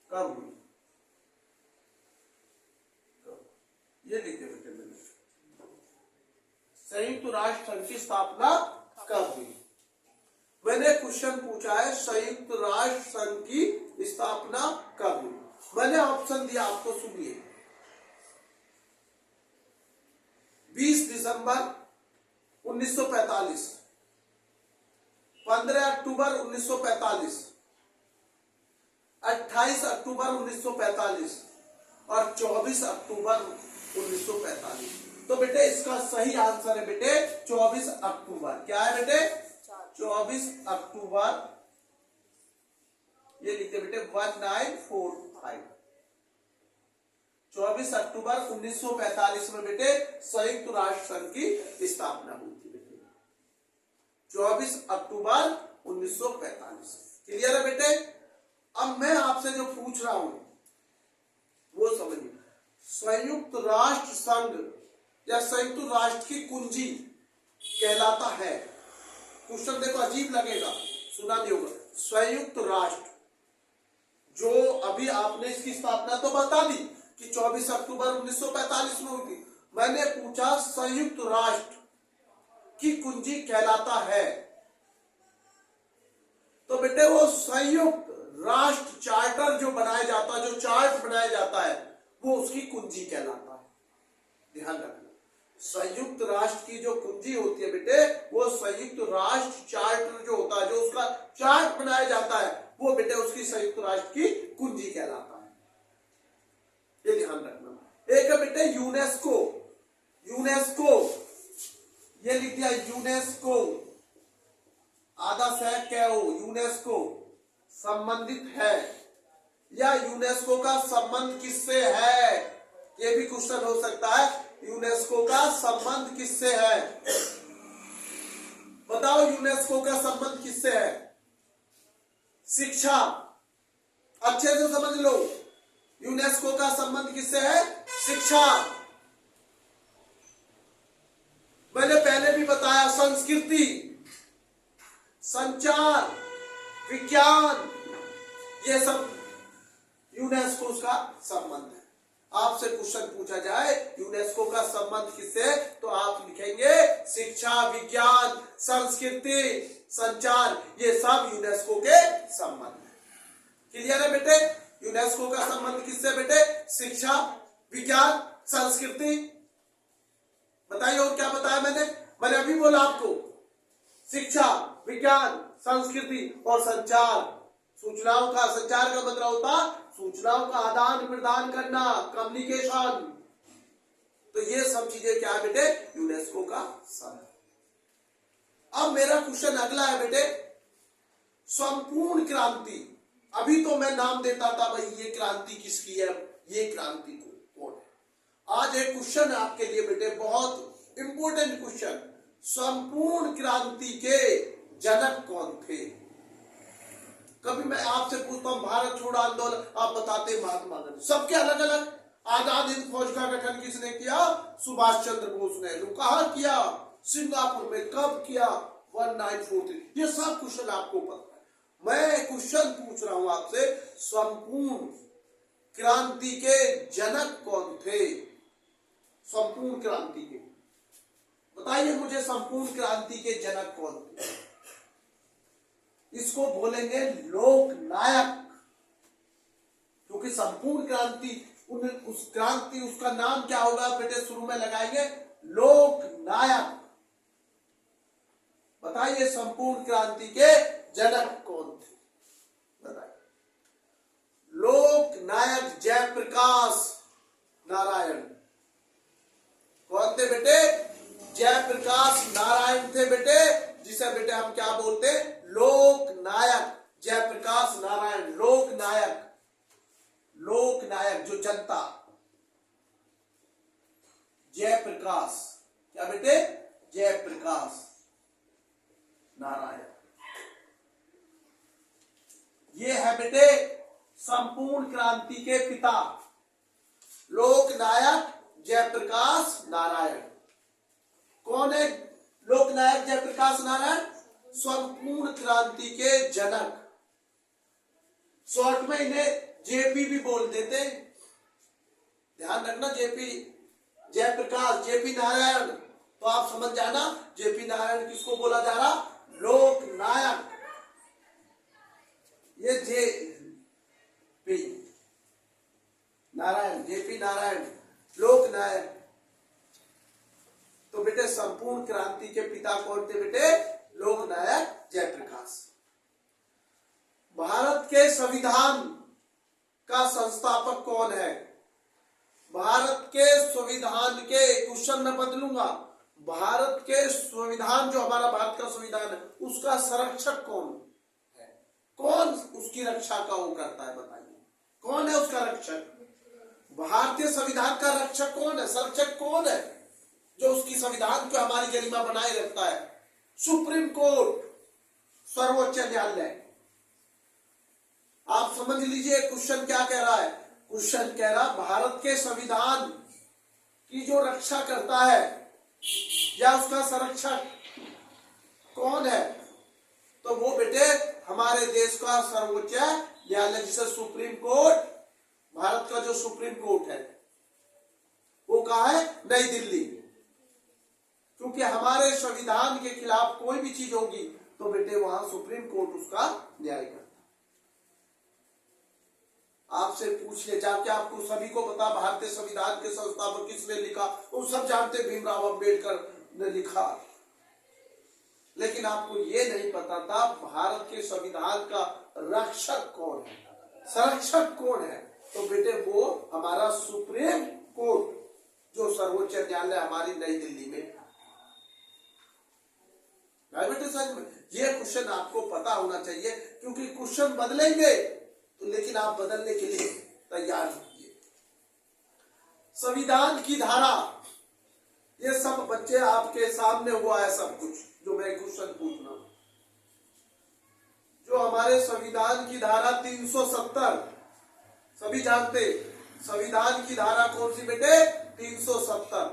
कब हुई? ये लिखे बेटे मैंने, संयुक्त राष्ट्र संघ की स्थापना कब हुई? मैंने क्वेश्चन पूछा है संयुक्त राष्ट्र संघ की स्थापना कब हुई। मैंने ऑप्शन दिया आपको, सुनिए। 20 दिसंबर 1945, 15 अक्टूबर 1945, 28 अक्टूबर 1945 और 24 अक्टूबर 1945। तो बेटे इसका सही आंसर है बेटे 24 अक्टूबर। क्या है बेटे? 24 अक्टूबर। ये लिखते बेटे 1945। 24 अक्टूबर 1945 में बेटे संयुक्त राष्ट्र संघ की स्थापना हुई थी बेटे। 24 अक्टूबर 1945। क्लियर है बेटे? अब मैं आपसे जो पूछ रहा हूं वो समझिए। संयुक्त राष्ट्र संघ या संयुक्त राष्ट्र की कुंजी कहलाता है, क्वेश्चन देखो अजीब लगेगा, सुना नहीं होगा। संयुक्त राष्ट्र, जो अभी आपने इसकी स्थापना तो बता दी कि 24 अक्टूबर 1945 में हुई थी। मैंने पूछा संयुक्त राष्ट्र की कुंजी कहलाता है, तो बेटे वो संयुक्त राष्ट्र चार्टर जो बनाया जाता है, जो चार्ट बनाया जाता है, वो उसकी कुंजी कहलाता है। ध्यान रखना, संयुक्त राष्ट्र की जो कुंजी होती है बेटे, वो संयुक्त राष्ट्र चार्टर जो होता है, जो उसका चार्ट बनाया जाता है, वो बेटे उसकी संयुक्त राष्ट्र की कुंजी कहलाता है। ये ध्यान रखना। एक है बेटे यूनेस्को, ये लिख दिया यूनेस्को, आधा सैक क्या हो, यूनेस्को संबंधित है या यूनेस्को का संबंध किससे है? ये भी क्वेश्चन हो सकता है। यूनेस्को का संबंध किससे है? बताओ यूनेस्को का संबंध किससे है? शिक्षा, अच्छे से समझ लो। यूनेस्को का संबंध किससे है? शिक्षा। मैंने पहले भी बताया संस्कृति, संचार, विज्ञान, ये सब यूनेस्को का संबंध है। आपसे क्वेश्चन पूछा जाए यूनेस्को का संबंध किससे, तो आप लिखेंगे शिक्षा, विज्ञान, संस्कृति, संचार, ये सब यूनेस्को के संबंध है। क्लियर है बेटे? यूनेस्को का संबंध किससे बेटे? शिक्षा, विज्ञान, संस्कृति। बताइए और क्या बताया मैंने अभी बोला आपको, शिक्षा, विज्ञान, संस्कृति और संचार। सूचनाओं का, संचार का मतलब होता सूचनाओं का आदान प्रदान करना, कम्युनिकेशन। तो ये सब चीजें क्या है बेटे? यूनेस्को का संबंध। अब मेरा क्वेश्चन अगला है बेटे, संपूर्ण क्रांति। अभी तो मैं नाम देता था भाई ये क्रांति किसकी है, ये क्रांति कौन है। आज एक क्वेश्चन है आपके लिए बेटे, बहुत इंपॉर्टेंट क्वेश्चन। संपूर्ण क्रांति के जनक कौन थे? कभी मैं आपसे पूछता हूं भारत छोड़ो आंदोलन, आप बताते महात्मा गांधी। सबके अलग अलग। आजाद हिंद फौज का गठन किसने किया? सुभाष चंद्र बोस ने। कहा किया? सिंगापुर में। कब किया? 1943। ये सब क्वेश्चन आपको पता है। मैं क्वेश्चन पूछ रहा हूं आपसे, संपूर्ण क्रांति के जनक कौन थे? संपूर्ण क्रांति के, बताइए मुझे, संपूर्ण क्रांति के जनक कौन थे? इसको बोलेंगे लोकनायक, क्योंकि संपूर्ण क्रांति, उस क्रांति, उसका नाम क्या होगा बेटे? शुरू में लगाएंगे लोकनायक। बताइए संपूर्ण क्रांति के जनक कौन थे? बताइए। लोकनायक जयप्रकाश नारायण। कौन थे बेटे? जयप्रकाश नारायण थे बेटे, जिसे बेटे हम क्या बोलते हैं? लोकनायक। जयप्रकाश नारायण, लोकनायक। ये है बेटे संपूर्ण क्रांति के पिता लोकनायक जयप्रकाश नारायण। कौन है लोकनायक जयप्रकाश नारायण? संपूर्ण क्रांति के जनक। शॉर्ट में इन्हें जेपी भी बोल देते, ध्यान रखना। जेपी जयप्रकाश, जेपी नारायण, तो आप समझ जाना जेपी नारायण किसको बोला जा रहा? लोकनायक। ये जेपी नारायण, जेपी नारायण लोकनायक। तो बेटे संपूर्ण क्रांति के पिता कौन थे बेटे? लोकनायक जयप्रकाश। भारत के संविधान का संस्थापक कौन है? भारत के संविधान के क्वेश्चन में बदलूंगा, भारत के संविधान जो हमारा भारत का संविधान है उसका संरक्षक कौन है? कौन उसकी रक्षा का वो करता है? बताइए कौन है उसका रक्षक? भारतीय संविधान का रक्षक कौन है? संरक्षक कौन है जो उसकी संविधान को हमारी गरिमा बनाए रखता है? सुप्रीम कोर्ट, सर्वोच्च न्यायालय। आप समझ लीजिए क्वेश्चन क्या कह रहा है। क्वेश्चन कह रहा भारत के संविधान की जो रक्षा करता है या उसका संरक्षक कौन है? तो वो बेटे हमारे देश का सर्वोच्च न्यायालय, जिसे सुप्रीम कोर्ट, भारत का जो सुप्रीम कोर्ट है वो कहाँ है? नई दिल्ली। क्योंकि हमारे संविधान के खिलाफ कोई भी चीज होगी तो बेटे वहां सुप्रीम कोर्ट उसका न्याय करता है। आपसे पूछ ले जाके, आपको सभी को पता भारतीय संविधान के संस्थापक किसने लिखा? वो सब जानते, भीमराव अंबेडकर ने लिखा। लेकिन आपको ये नहीं पता था भारत के संविधान का रक्षक कौन है, संरक्षक कौन है? तो बेटे वो हमारा सुप्रीम कोर्ट, जो सर्वोच्च न्यायालय हमारी नई दिल्ली में। बेटे सच में ये क्वेश्चन आपको पता होना चाहिए, क्योंकि क्वेश्चन बदलेंगे तो, लेकिन आप बदलने के लिए तैयार रहिए। संविधान की धारा, ये सब बच्चे आपके सामने हुआ है सब कुछ जो मैं क्वेश्चन पूछना। जो हमारे संविधान की धारा 370, सभी जानते संविधान की धारा कौन सी बेटे? 370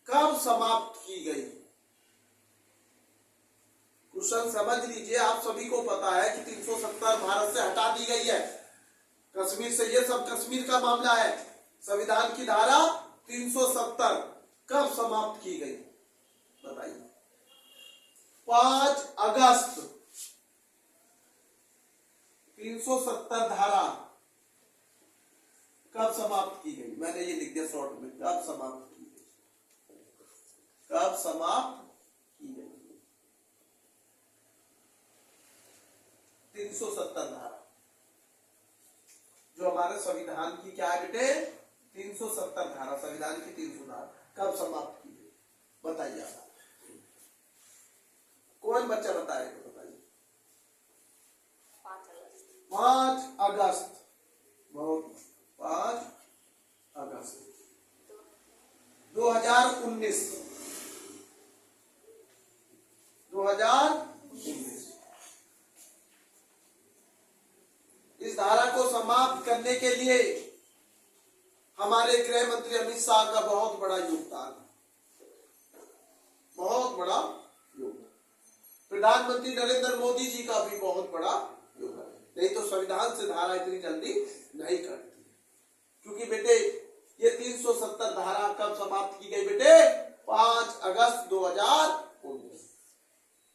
कब समाप्त की गई? क्वेश्चन समझ लीजिए, आप सभी को पता है कि 370 भारत से हटा दी गई है, कश्मीर से। ये सब कश्मीर का मामला है। संविधान की धारा 370 कब समाप्त की गई बताइए? 5 अगस्त 370 धारा कब समाप्त की गई? मैंने ये लिख दिया शॉर्ट में, कब समाप्त की गई? कब समाप्त की गई 370 धारा, जो हमारे संविधान की क्या है बेटे? 370 धारा, संविधान की 300 धारा कब समाप्त की गई बताइए? कौन बच्चा बताएगा? बताइए। 5 अगस्त। बहुत 5 अगस्त 2019। 2019 इस धारा को समाप्त करने के लिए हमारे गृह मंत्री अमित शाह का बहुत बड़ा योगदान, बहुत बड़ा योगदान। प्रधानमंत्री नरेंद्र मोदी जी का भी बहुत बड़ा योगदान। नहीं तो संविधान से धारा इतनी जल्दी नहीं करती। क्योंकि बेटे ये 370 धारा कब समाप्त की गई बेटे? 5 अगस्त 2019।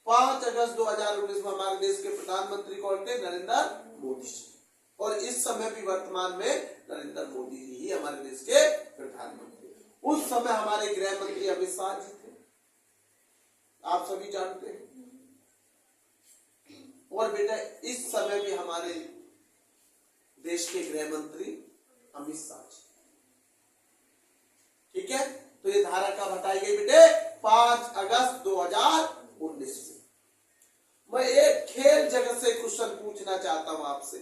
5 अगस्त 2019 में हमारे देश के प्रधानमंत्री कौन थे? नरेंद्र मोदी जी। और इस समय भी वर्तमान में नरेंद्र मोदी जी ही हमारे देश के प्रधानमंत्री। उस समय हमारे गृह मंत्री अमित शाह जी थे, आप सभी जानते हैं। और बेटा इस समय भी हमारे देश के गृह मंत्री अमित शाह जी। ठीक है, तो ये धारा कब हटाई गई बेटे? 5 अगस्त 2019 में। मैं एक खेल जगत से क्वेश्चन पूछना चाहता हूं आपसे।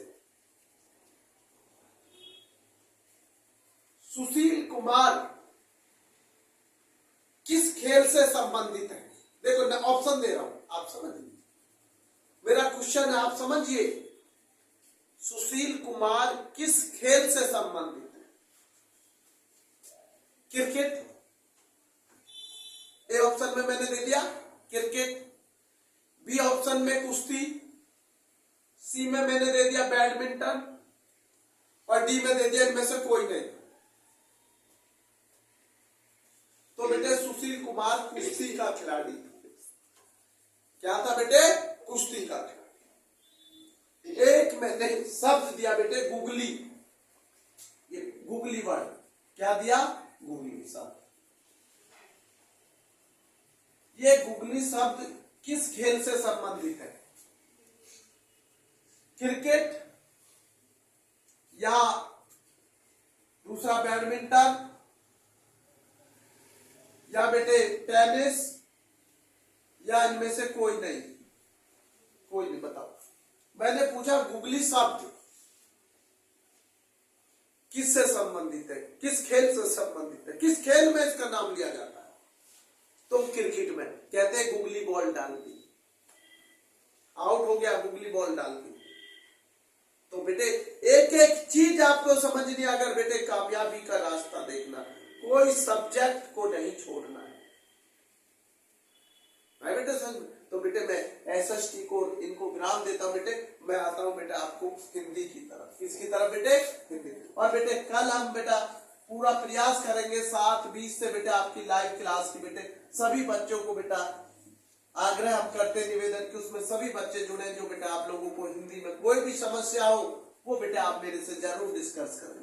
सुशील कुमार किस खेल से संबंधित है? देखो मैं ऑप्शन दे रहा हूं, आप समझ लीजिए। मेरा क्वेश्चन है, आप समझिए। सुशील कुमार किस खेल से संबंधित है? क्रिकेट। ए ऑप्शन में मैंने दे दिया क्रिकेट, बी ऑप्शन में कुश्ती, सी में मैंने दे दिया बैडमिंटन और डी में दे दिया इनमें से कोई नहीं। तो बेटे सुशील कुमार कुश्ती का खिलाड़ी। क्या था बेटे? कुश्ती का खिलाड़ी। एक मैंने शब्द दिया बेटे गुगली, ये गुगली वर्ड। क्या दिया? गुगली शब्द। ये गुगली शब्द किस खेल से संबंधित है? क्रिकेट या दूसरा बैडमिंटन या बेटे टेनिस या इनमें से कोई नहीं? कोई नहीं। बताओ, मैंने पूछा गुगली शब्द किससे संबंधित है, किस खेल से संबंधित है, किस खेल में इसका नाम लिया जाता है? तो क्रिकेट में कहते हैं गुगली बॉल डाल दी, आउट हो गया, गुगली बॉल डाल दी। तो बेटे एक एक चीज आपको समझनी, अगर बेटे कामयाबी का रास्ता देखना, कोई सब्जेक्ट को नहीं छोड़ना है बेटे। तो बेटे मैं एसएसटी को इनको विराम देता हूं बेटे। मैं आता हूं बेटा आपको हिंदी की तरफ। किसकी तरफ बेटे? हिंदी। और बेटे कल हम बेटा पूरा प्रयास करेंगे 7:20 से बेटे आपकी लाइव क्लास की। बेटे सभी बच्चों को बेटा आग्रह हम करते, निवेदन कि उसमें सभी बच्चे जुड़े जो बेटा आप लोगों को हिंदी में कोई भी समस्या हो वो बेटा आप मेरे से जरूर डिस्कस करें।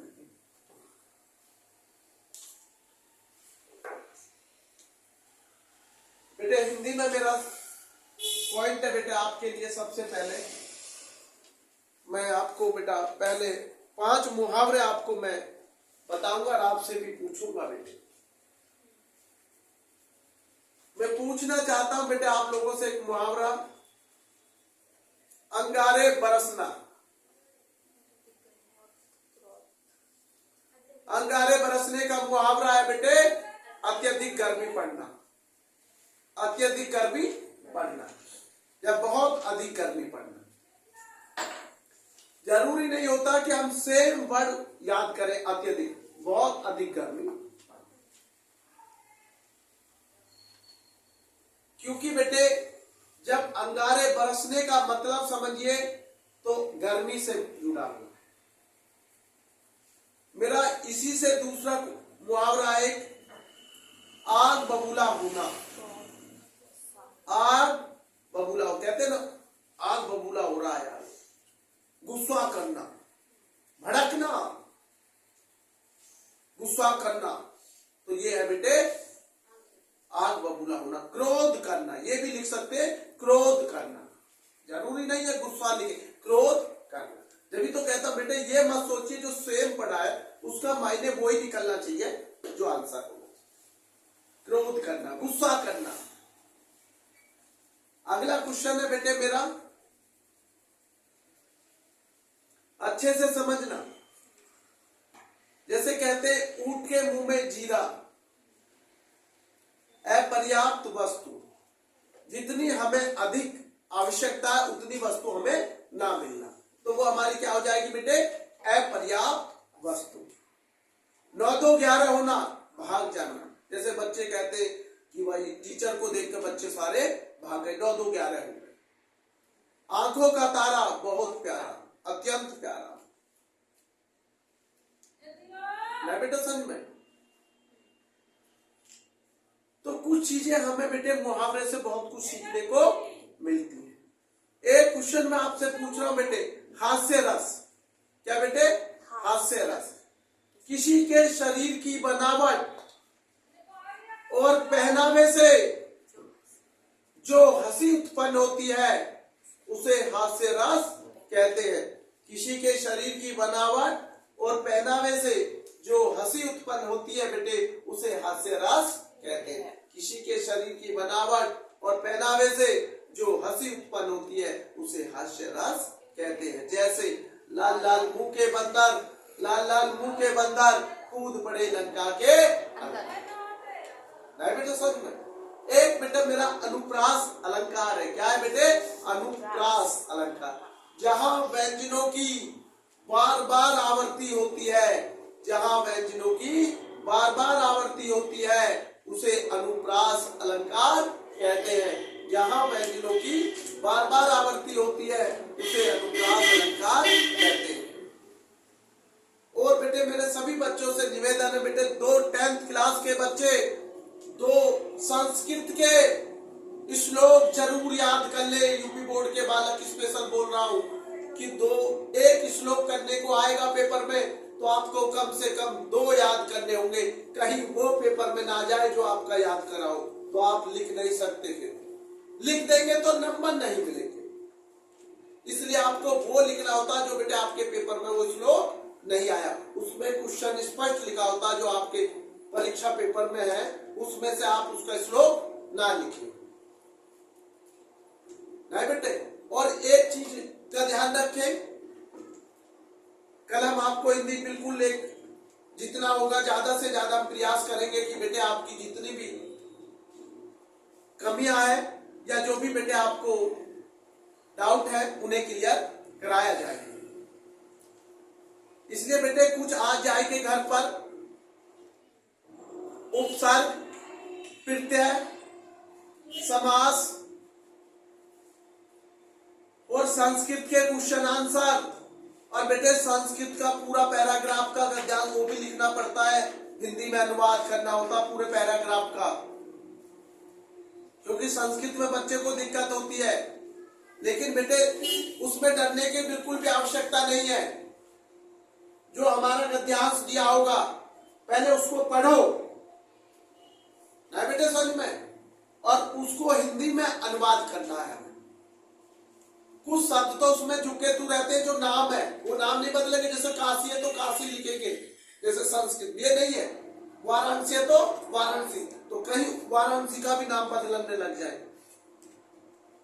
बेटे हिंदी में मेरा पॉइंट है बेटे आपके लिए। सबसे पहले मैं आपको बेटा पहले 5 मुहावरे आपको मैं बताऊंगा और आपसे भी पूछूंगा बेटे। मैं पूछना चाहता हूं बेटे आप लोगों से एक मुहावरा, अंगारे बरसना। अंगारे बरसने का मुहावरा है बेटे अत्यधिक गर्मी पड़ना। अत्यधिक गर्मी पड़ना या बहुत अधिक गर्मी पड़ना। जरूरी नहीं होता कि हम सेम वर्ड याद करें। अत्यधिक, बहुत अधिक गर्मी। क्योंकि बेटे जब अंगारे बरसने का मतलब समझिए तो गर्मी से जुड़ा हुआ। मेरा इसी से दूसरा मुहावरा है आग बबूला होना। आग बबूला हो, कहते ना आग बबूला हो रहा है यार। गुस्सा करना, भड़कना, गुस्सा करना, तो ये है बेटे आग बबूला होना। क्रोध करना, ये भी लिख सकते हैं क्रोध करना। जरूरी नहीं है गुस्सा लिखे, क्रोध करना। जब तो कहता बेटे ये मत सोचिए जो सेम पढ़ा है उसका मायने वो ही निकलना चाहिए जो आंसर हो। क्रोध करना, गुस्सा करना। अगला क्वेश्चन है बेटे मेरा, अच्छे से समझना। जैसे कहते ऊंट के मुंह में जीरा, अपर्याप्त वस्तु। जितनी हमें अधिक आवश्यकता है उतनी वस्तु हमें ना मिलना, तो वो हमारी क्या हो जाएगी बेटे? अपर्याप्त वस्तु। 9 2 11 होना, भाग जाना। जैसे बच्चे कहते कि भाई टीचर को देखकर बच्चे सारे भाग गए, 9 2 11 हो गए। आंखों का तारा बहुत प्यारा, अत्यंत प्यारा। ना बेटा समझ में? तो कुछ चीजें हमें बेटे मुहावरे से बहुत कुछ सीखने को मिलती है। एक क्वेश्चन मैं आपसे पूछ रहा हूं बेटे, हास्य रस। क्या बेटे? हास्य रस। किसी के शरीर की बनावट और पहनावे से जो हंसी उत्पन्न होती है उसे हास्य रस कहते हैं। किसी के शरीर की बनावट और पहनावे से जो हंसी उत्पन्न होती है बेटे उसे हास्य रस कहते हैं। किसी के शरीर की बनावट और पहनावे से जो हंसी उत्पन्न होती है उसे हास्य रस कहते हैं। जैसे लाल लाल मुंह के बंदर, लाल लाल मुंह के बंदर कूद पड़े लंका के अंदर। बेटे समझ में? एक बेटे मेरा अनुप्रास अलंकार है। क्या है बेटे? अनुप्रास अलंकार। जहां व्यंजनों की बार बार आवर्ती होती है। जहां व्यंजनों की बार बार आवर्ती होती है उसे अनुप्रास अलंकार कहते हैं। जहां व्यंजनों की बार बार आवर्ती होती है उसे अनुप्रास अलंकार कहते हैं। और बेटे मेरे सभी बच्चों से निवेदन है बेटे, 2 10th क्लास के बच्चे 2 संस्कृत के श्लोक जरूर याद कर ले। यूपी बोर्ड के बालक स्पेशल बोल रहा हूं कि एक श्लोक करने को आएगा पेपर में तो आपको कम से कम 2 याद करने होंगे। कहीं वो पेपर में ना जाए जो आपका याद कराओ तो आप लिख नहीं सकते, फिर लिख देंगे तो नंबर नहीं मिलेंगे। इसलिए आपको वो लिखना होता जो बेटे आपके पेपर में वो श्लोक नहीं आया, उसमें क्वेश्चन स्पष्ट लिखा होता जो आपके परीक्षा पेपर में है, उसमें से आप उसका श्लोक ना लिखिए, नहीं बेटे। और एक चीज का ध्यान रखें, कल हम आपको हिंदी बिल्कुल एक जितना होगा ज्यादा से ज्यादा हम प्रयास करेंगे कि बेटे आपकी जितनी भी कमियां है या जो भी बेटे आपको डाउट है उन्हें क्लियर कराया जाएगा। इसलिए बेटे कुछ आज जाएंगे घर पर उपसर्ग, प्रत्यय, समास और संस्कृत के क्वेश्चन आंसर। और बेटे संस्कृत का पूरा पैराग्राफ का गद्यांश वो भी लिखना पड़ता है, हिंदी में अनुवाद करना होता पूरे पैराग्राफ का, क्योंकि संस्कृत में बच्चे को दिक्कत होती है। लेकिन बेटे उसमें डरने की बिल्कुल भी आवश्यकता नहीं है। जो हमारा गद्यांश दिया होगा पहले उसको पढ़ो, नहीं बेटे समझ में, और उसको हिंदी में अनुवाद करना है। कुछ शब्द तो उसमें झुके तू रहते हैं, जो नाम है वो नाम नहीं बदलेंगे। जैसे काशी है तो काशी लिखेंगे, जैसे संस्कृत ये नहीं है। वाराणसी है तो वाराणसी, तो कहीं वाराणसी का भी नाम बदलने लग जाए,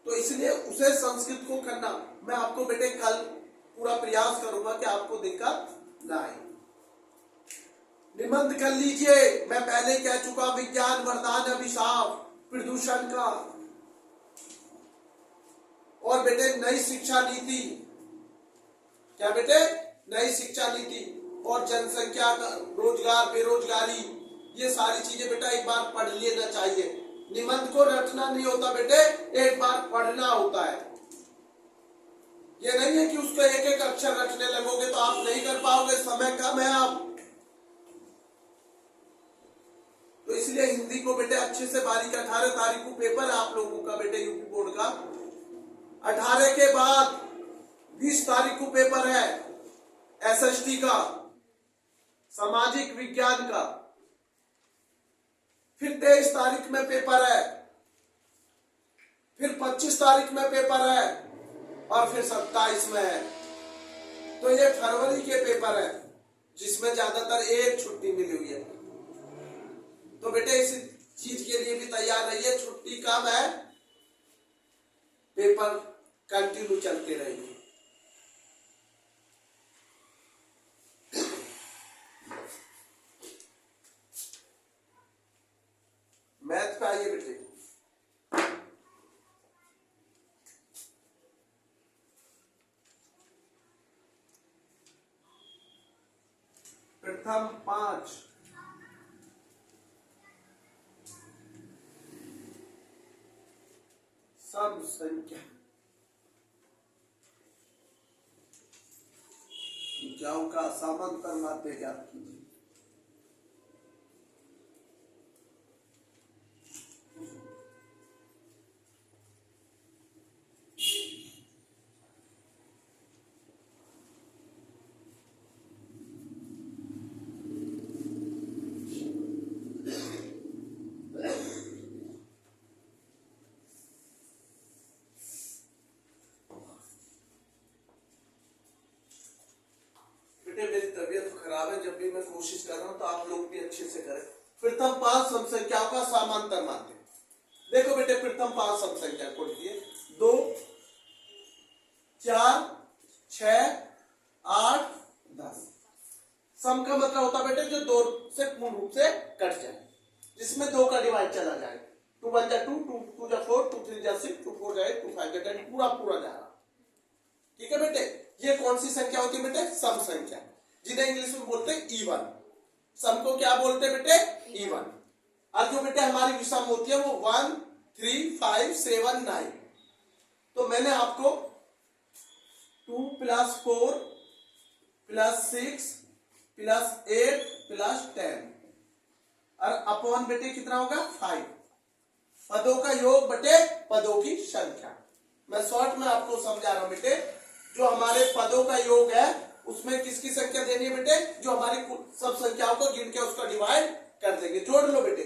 तो इसलिए उसे संस्कृत को करना। मैं आपको बेटे कल पूरा प्रयास करूंगा कि आपको दिक्कत ना आए। निबंध कर लीजिए, मैं पहले कह चुका, विज्ञान वरदान अभिशाप प्रदूषण का। और बेटे नई शिक्षा नीति, क्या बेटे नई शिक्षा नीति और जनसंख्या का रोजगार बेरोजगारी, ये सारी चीजें बेटा एक बार पढ़ लेना चाहिए। निबंध को रटना नहीं होता बेटे, एक बार पढ़ना होता है। ये नहीं है कि उसको एक एक अक्षर रटने लगोगे तो आप नहीं कर पाओगे, समय कम है आप। तो इसलिए हिंदी को बेटे अच्छे से बारीक 18 तारीख को पेपर है आप लोगों का बेटे यूपी बोर्ड का। 18 के बाद 20 तारीख को पेपर है एसएसटी का, सामाजिक विज्ञान का। फिर 23 तारीख में पेपर है, फिर 25 तारीख में पेपर है, और फिर 27 में है। तो ये फरवरी के पेपर है जिसमें ज्यादातर एक छुट्टी मिली हुई है। तो बेटे इस चीज के लिए भी तैयार रहिए, छुट्टी कम है, पेपर कंटिन्यू चलते रहेंगे। मैथ पे आइए बेटे। प्रथम 5 सम संख्या संख्याओं का समांतर माध्य ज्ञात कीजिए। मेरी तबीयत खराब है, जब भी मैं कोशिश कर रहा हूं तो आप लोग भी अच्छे से करें। प्रथम 5 सम संख्याओं का समांतर माध्य। देखो बेटे प्रथम 5 सम संख्या को लिखिए, 2 4 6 8 10। सम का मतलब होता बेटे जो 2 से पूर्ण रूप से कट जाए, जिसमें 2 का डिवाइड चला जाए। 2 1 जा 2, 2 2 जा 4, 2 3 जा 6, 2 4 जा 8, 2 5 जा 10, पूरा पूरा जा रहा। ठीक है बेटे, ये कौन सी संख्या होती है बेटे? सम संख्या, जिन्हें इंग्लिश में बोलते हैं इवन। सम को क्या बोलते हैं बेटे? इवन। और जो बेटे हमारी विषम होती है वो 1 3 5 7 9। तो मैंने आपको 2 + 4 + 6 + 8 + 10 और अपॉन बेटे कितना होगा? 5। पदों का योग बटे पदों की संख्या। मैं शॉर्ट में आपको समझा रहा हूं बेटे, जो हमारे पदों का योग है उसमें किसकी संख्या देनी है बेटे? जो हमारी सब संख्याओं को गिन के उसका डिवाइड कर देंगे। जोड़ लो बेटे,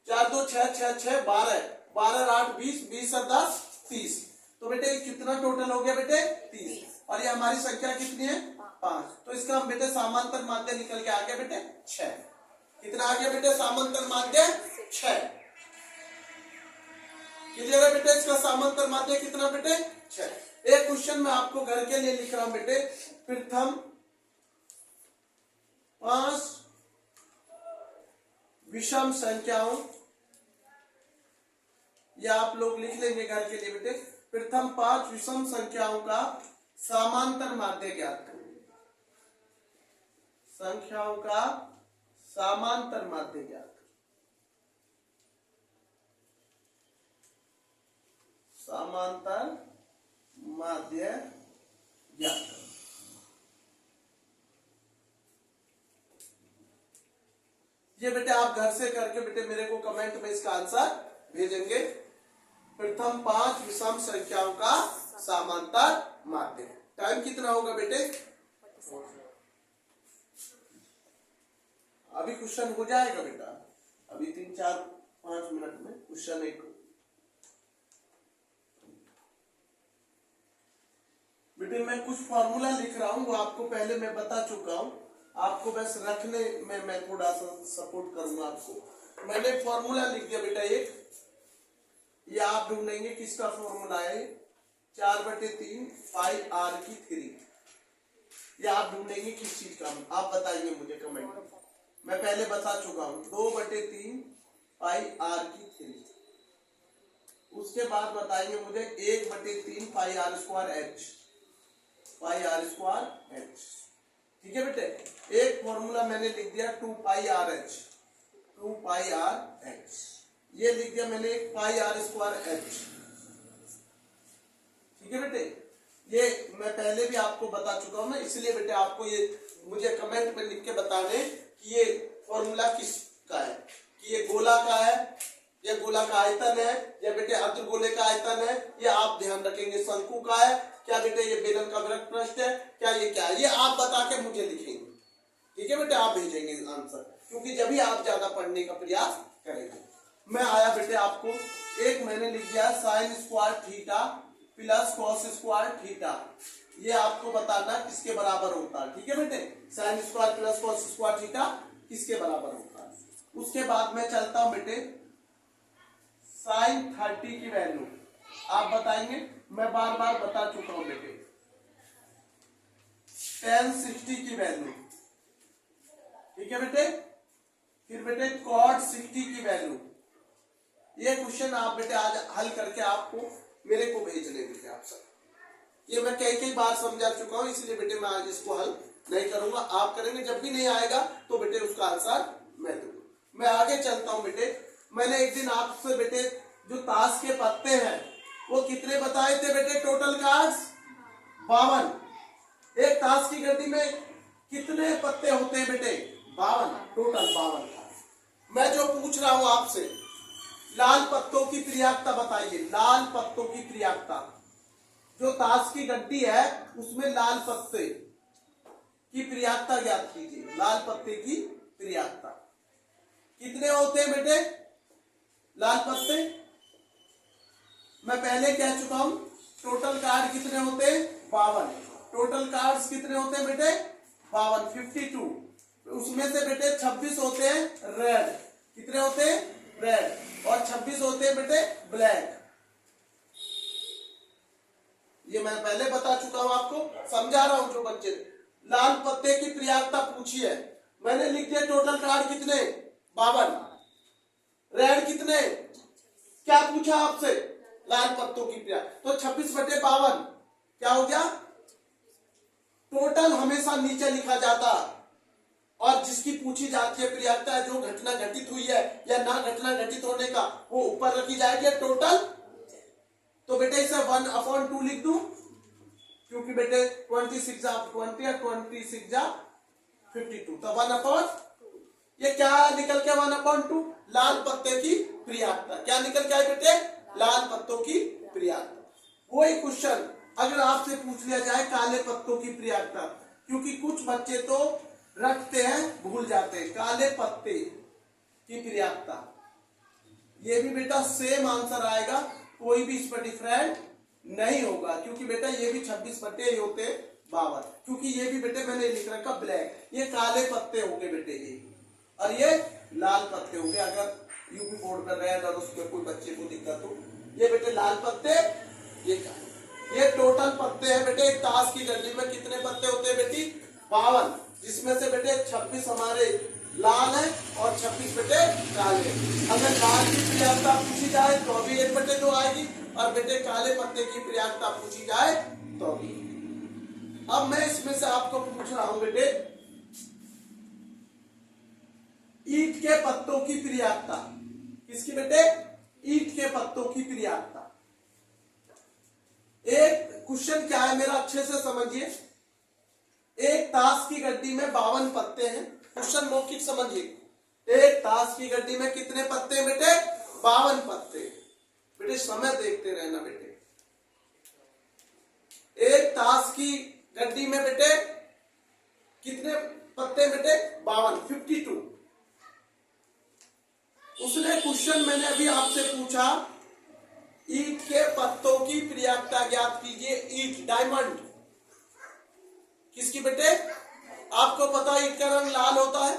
4 2 6 6 6 12 12 8 20 20 और 10 30। तो बेटे कितना टोटल हो गया बेटे? 30। और ये हमारी संख्या कितनी है? 5। तो इसका हम बेटे समांतर माध्य निकल के आ गया बेटे 6। कितना आ गया बेटे? समांतर माध्य 6। क्लियर है बेटे? इसका समांतर माध्य कितना बेटे? 6। एक क्वेश्चन मैं आपको घर के लिए लिख रहा हूं बेटे, प्रथम 5 विषम संख्याओं, या आप लोग लिख लेंगे घर के लिए बेटे, प्रथम 5 विषम संख्याओं का समांतर माध्य ज्ञात करें। संख्याओं का समांतर माध्य ज्ञात करें। समांतर माध्य ज्ञात करें। ये बेटे आप घर से करके बेटे मेरे को कमेंट में इसका आंसर भेजेंगे। प्रथम 5 विषम संख्याओं का समांतर माध्य। टाइम कितना होगा बेटे? अभी क्वेश्चन हो जाएगा बेटा, अभी 3 4 5 मिनट में क्वेश्चन एक। बेटे मैं कुछ फॉर्मूला लिख रहा हूं, वो आपको पहले मैं बता चुका हूं, आपको बस रखने में मैं थोड़ा सा सपोर्ट करूंगा आपको। मैंने फॉर्मूला लिख दिया बेटा एक, ये आप ढूंढेंगे किसका फॉर्मूला है। 4/3 पाई r की 3। ये आप ढूंढेंगे किस चीज का, आप बताइए मुझे कमेंट में। मैं पहले बता चुका हूं 2/3 पाई r की 3। उसके बाद बताएंगे मुझे 1/3 पाई r² h, पाई r² h। ठीक है बेटे, एक फॉर्मूला मैंने लिख दिया 2 पाई r h, 2 पाई r h। ये लिख दिया मैंने एक पाई r² h। ठीक है बेटे, ये मैं पहले भी आपको बता चुका हूं ना, इसलिए बेटे आपको ये मुझे कमेंट में लिख के बताने कि ये फॉर्मूला किसका है, कि ये गोला का है या गोला का आयतन है या बेटे अर्धगोले का आयतन है, ये आप ध्यान रखेंगे। शंकु का है क्या बेटे? ये बेलन का वृत्त पृष्ठ है क्या? ये क्या है? ये आप बता के मुझे लिखेंगे। ठीक है बेटे, आप भेजेंगे आंसर, क्योंकि जब भी आप ज्यादा पढ़ने का प्रयास करेंगे। मैं आया बेटे आपको एक मैंने लिख दिया sin² theta plus cos² theta. ये आपको बताना किसके बराबर होता है। ठीक है बेटे, sin² प्लस cos² थीटा किसके बराबर होता है। उसके बाद मैं चलता हूं बेटे sin 30 की वैल्यू आप बताएंगे, मैं बार बार बता चुका हूं बेटे। tan 60 की वैल्यू, ठीक है बेटे। फिर बेटे cot 60 की वैल्यू। ये क्वेश्चन आप बेटे आज हल करके आपको मेरे को भेजने बेटे आप सब। ये मैं कई बार समझा चुका हूं, इसलिए बेटे मैं आज इसको हल नहीं करूंगा, आप करेंगे। जब भी नहीं आएगा तो बेटे उसका आंसर मैं दूंगा। मैं आगे चलता हूं बेटे। मैंने एक दिन आपसे बेटे जो ताश के पत्ते हैं वो कितने बताए थे बेटे? Total cards 52। एक ताश की गड्डी में कितने पत्ते होते हैं बेटे? 52, टोटल 52। मैं जो पूछ रहा हूं आपसे, लाल पत्तों की त्रियाक्ता बताइए। लाल पत्तों की त्रियाक्ता, जो ताश की गड्डी है उसमें लाल पत्ते की त्रियाक्ता ज्ञात कीजिए। लाल पत्ते की त्रियाक्ता कितने होते हैं बेटे? लाल पत्ते मैं पहले कह चुका हूं। टोटल कार्ड कितने होते हैं? 52। टोटल कार्ड्स कितने होते हैं बेटे? 52, 52। उसमें से बेटे 26 होते हैं रेड। कितने होते हैं? रेड। और 26 होते हैं बेटे ब्लैक। ये मैं पहले बता चुका हूं, आपको समझा रहा हूं। जो बच्चे लाल पत्ते की त्रियाक्ता पूछी है, मैंने लिख दिया टोटल कार्ड कितने? 52। रेड कितने? क्या पूछा आपसे? लाल पत्तों की त्रियाक्ता। तो 26/52 क्या हो गया? टोटल हमेशा नीचे लिखा जाता और जिसकी पूछी जाती है प्रियता जो घटना घटित हुई है या ना घटना घटित होने का वो ऊपर रखी जाएगी टोटल। तो बेटे इसे 1/2 लिख दूं क्योंकि बेटे 26 जा 20 और 26 जा 52 तो 1/, ये क्या निकल के 1/2 लाल पत्ते की प्रियता। क्या निकल के आए बेटे? लाल पत्तों की प्रियता। वही क्वेश्चन अगर आपसे पूछ लिया जाए काले पत्तों की प्रियता, क्योंकि कुछ बच्चे तो रखते हैं भूल जाते हैं, काले पत्ते की प्रियता, ये भी बेटा सेम आंसर आएगा, कोई भी इस पर डिफरेंट नहीं होगा क्योंकि बेटा ये भी 26 पत्ते ही होते 52, क्योंकि ये भी बेटे मैंने लिख रखा ब्लैक, ये काले पत्ते हो गए बेटे ये, और ये लाल पत्ते हो गए। अगर यूपी बोर्ड में रेड और उसमें कोई बच्चे को दिक्कत हो, ये बेटे लाल पत्ते, ये टोटल पत्ते हैं बेटे। एक ताश की गड्डी में कितने पत्ते होते हैं बेटी? 52, जिसमें से बेटे 26 हमारे लाल है और 26 बेटे काले। अगर लाल की प्रियता पूछी जाए तो भी 1/2 आएगी और बेटे काले पत्ते की प्रियता पूछी जाए तो भी। अब मैं इसमें से आपको पूछ रहा हूं बेटे, ईंट के पत्तों की प्रियता, किसकी बेटे? ईंट के पत्तों की प्रियता। एक क्वेश्चन क्या है मेरा अच्छे से समझिए, एक ताश की गड्डी में 52 पत्ते हैं, क्वेश्चन मौखिक समझिए, एक ताश की गड्डी में कितने पत्ते हैं बेटे? 52 पत्ते। बेटे समय देखते रहना बेटे, एक ताश की गड्डी में बेटे कितने पत्ते बेटे? 52, 52। उसने क्वेश्चन मैंने अभी आपसे पूछा, ईंट के पत्तों की प्रियता ज्ञात कीजिए। ईंट डायमंड किसकी बेटे? आपको पता है ईंट का रंग लाल होता है,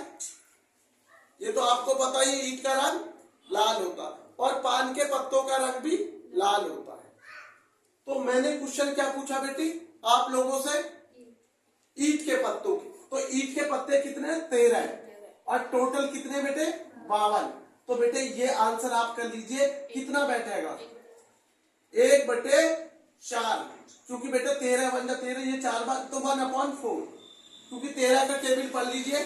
ये तो आपको पता ही ईंट का रंग लाल होता है, और पान के पत्तों का रंग भी लाल होता है। तो मैंने क्वेश्चन क्या पूछा बेटी आप लोगों से? ईंट के पत्तों की। तो ईंट के पत्ते कितने? 13 है और टोटल कितने बेटे? 52। तो बेटे ये आंसर आप कर लीजिए, कितना बैठेगा? 1/4, क्योंकि बेटे 13 बन जा 13, ये 4 बार तो 1/4, क्योंकि 13 का टेबल पढ़ लीजिए,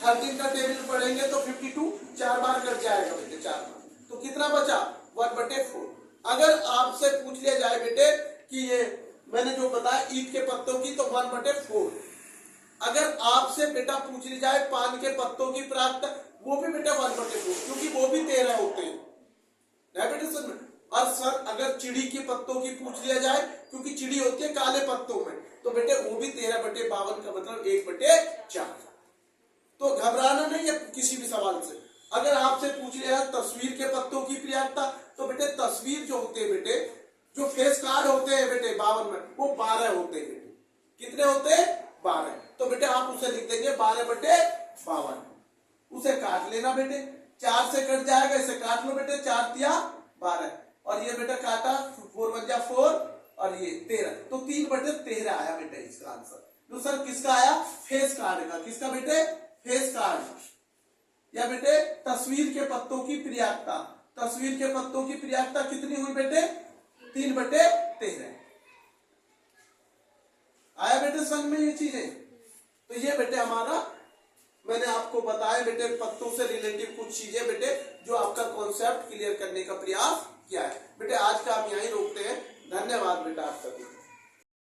13 का टेबल पढ़ेंगे तो 52 4 बार कट जाएगा बेटे, 4 बार, तो कितना बचा? 1/4। अगर आपसे पूछ लिया जाए बेटे कि ये मैंने जो बताया ईंट के पत्तों की, तो 1/4। अगर आपसे बेटा पूछ ली जाए पान के पत्तों की प्राप्त, वो भी बेटा 1/4, क्योंकि वो भी 13 होते हैं बेटे सर। और सर अगर चिड़ी के पत्तों की पूछ लिया जाए, क्योंकि चिड़ी होती है काले पत्तों में, तो बेटे वो भी 13/52 का मतलब 1/4। तो घबराना नहीं है किसी भी सवाल से। अगर आपसे पूछ लिया जाए तस्वीर के पत्तों की प्रियता, तो बेटे तस्वीर जो होते हैं बेटे, जो फेस कार्ड होते हैं बेटे 52 में, वो 12 होते हैं बेटे। कितने होते हैं? 12। तो बेटे आप उसे लिख देंगे 12/52, उसे काट लेना बेटे, 4 से कट जाएगा, इसे काट लो बेटे, 4 तिया 12, और ये बेटा काटा 4 बन जा 4 और ये 13, तो 3/13 आया बेटे इसका आंसर। तो सर किसका आया? फेस कार्ड का। किसका बेटे? Face card. या बेटे तस्वीर के पत्तों की प्रियता, तस्वीर के पत्तों की प्रियता कितनी हुई बेटे? 3/13 आया बेटे संग में ये चीजें। तो ये बेटे हमारा मैंने आपको बताया बेटे पत्तों से रिलेटेड कुछ चीजें बेटे, जो आपका कॉन्सेप्ट क्लियर करने का प्रयास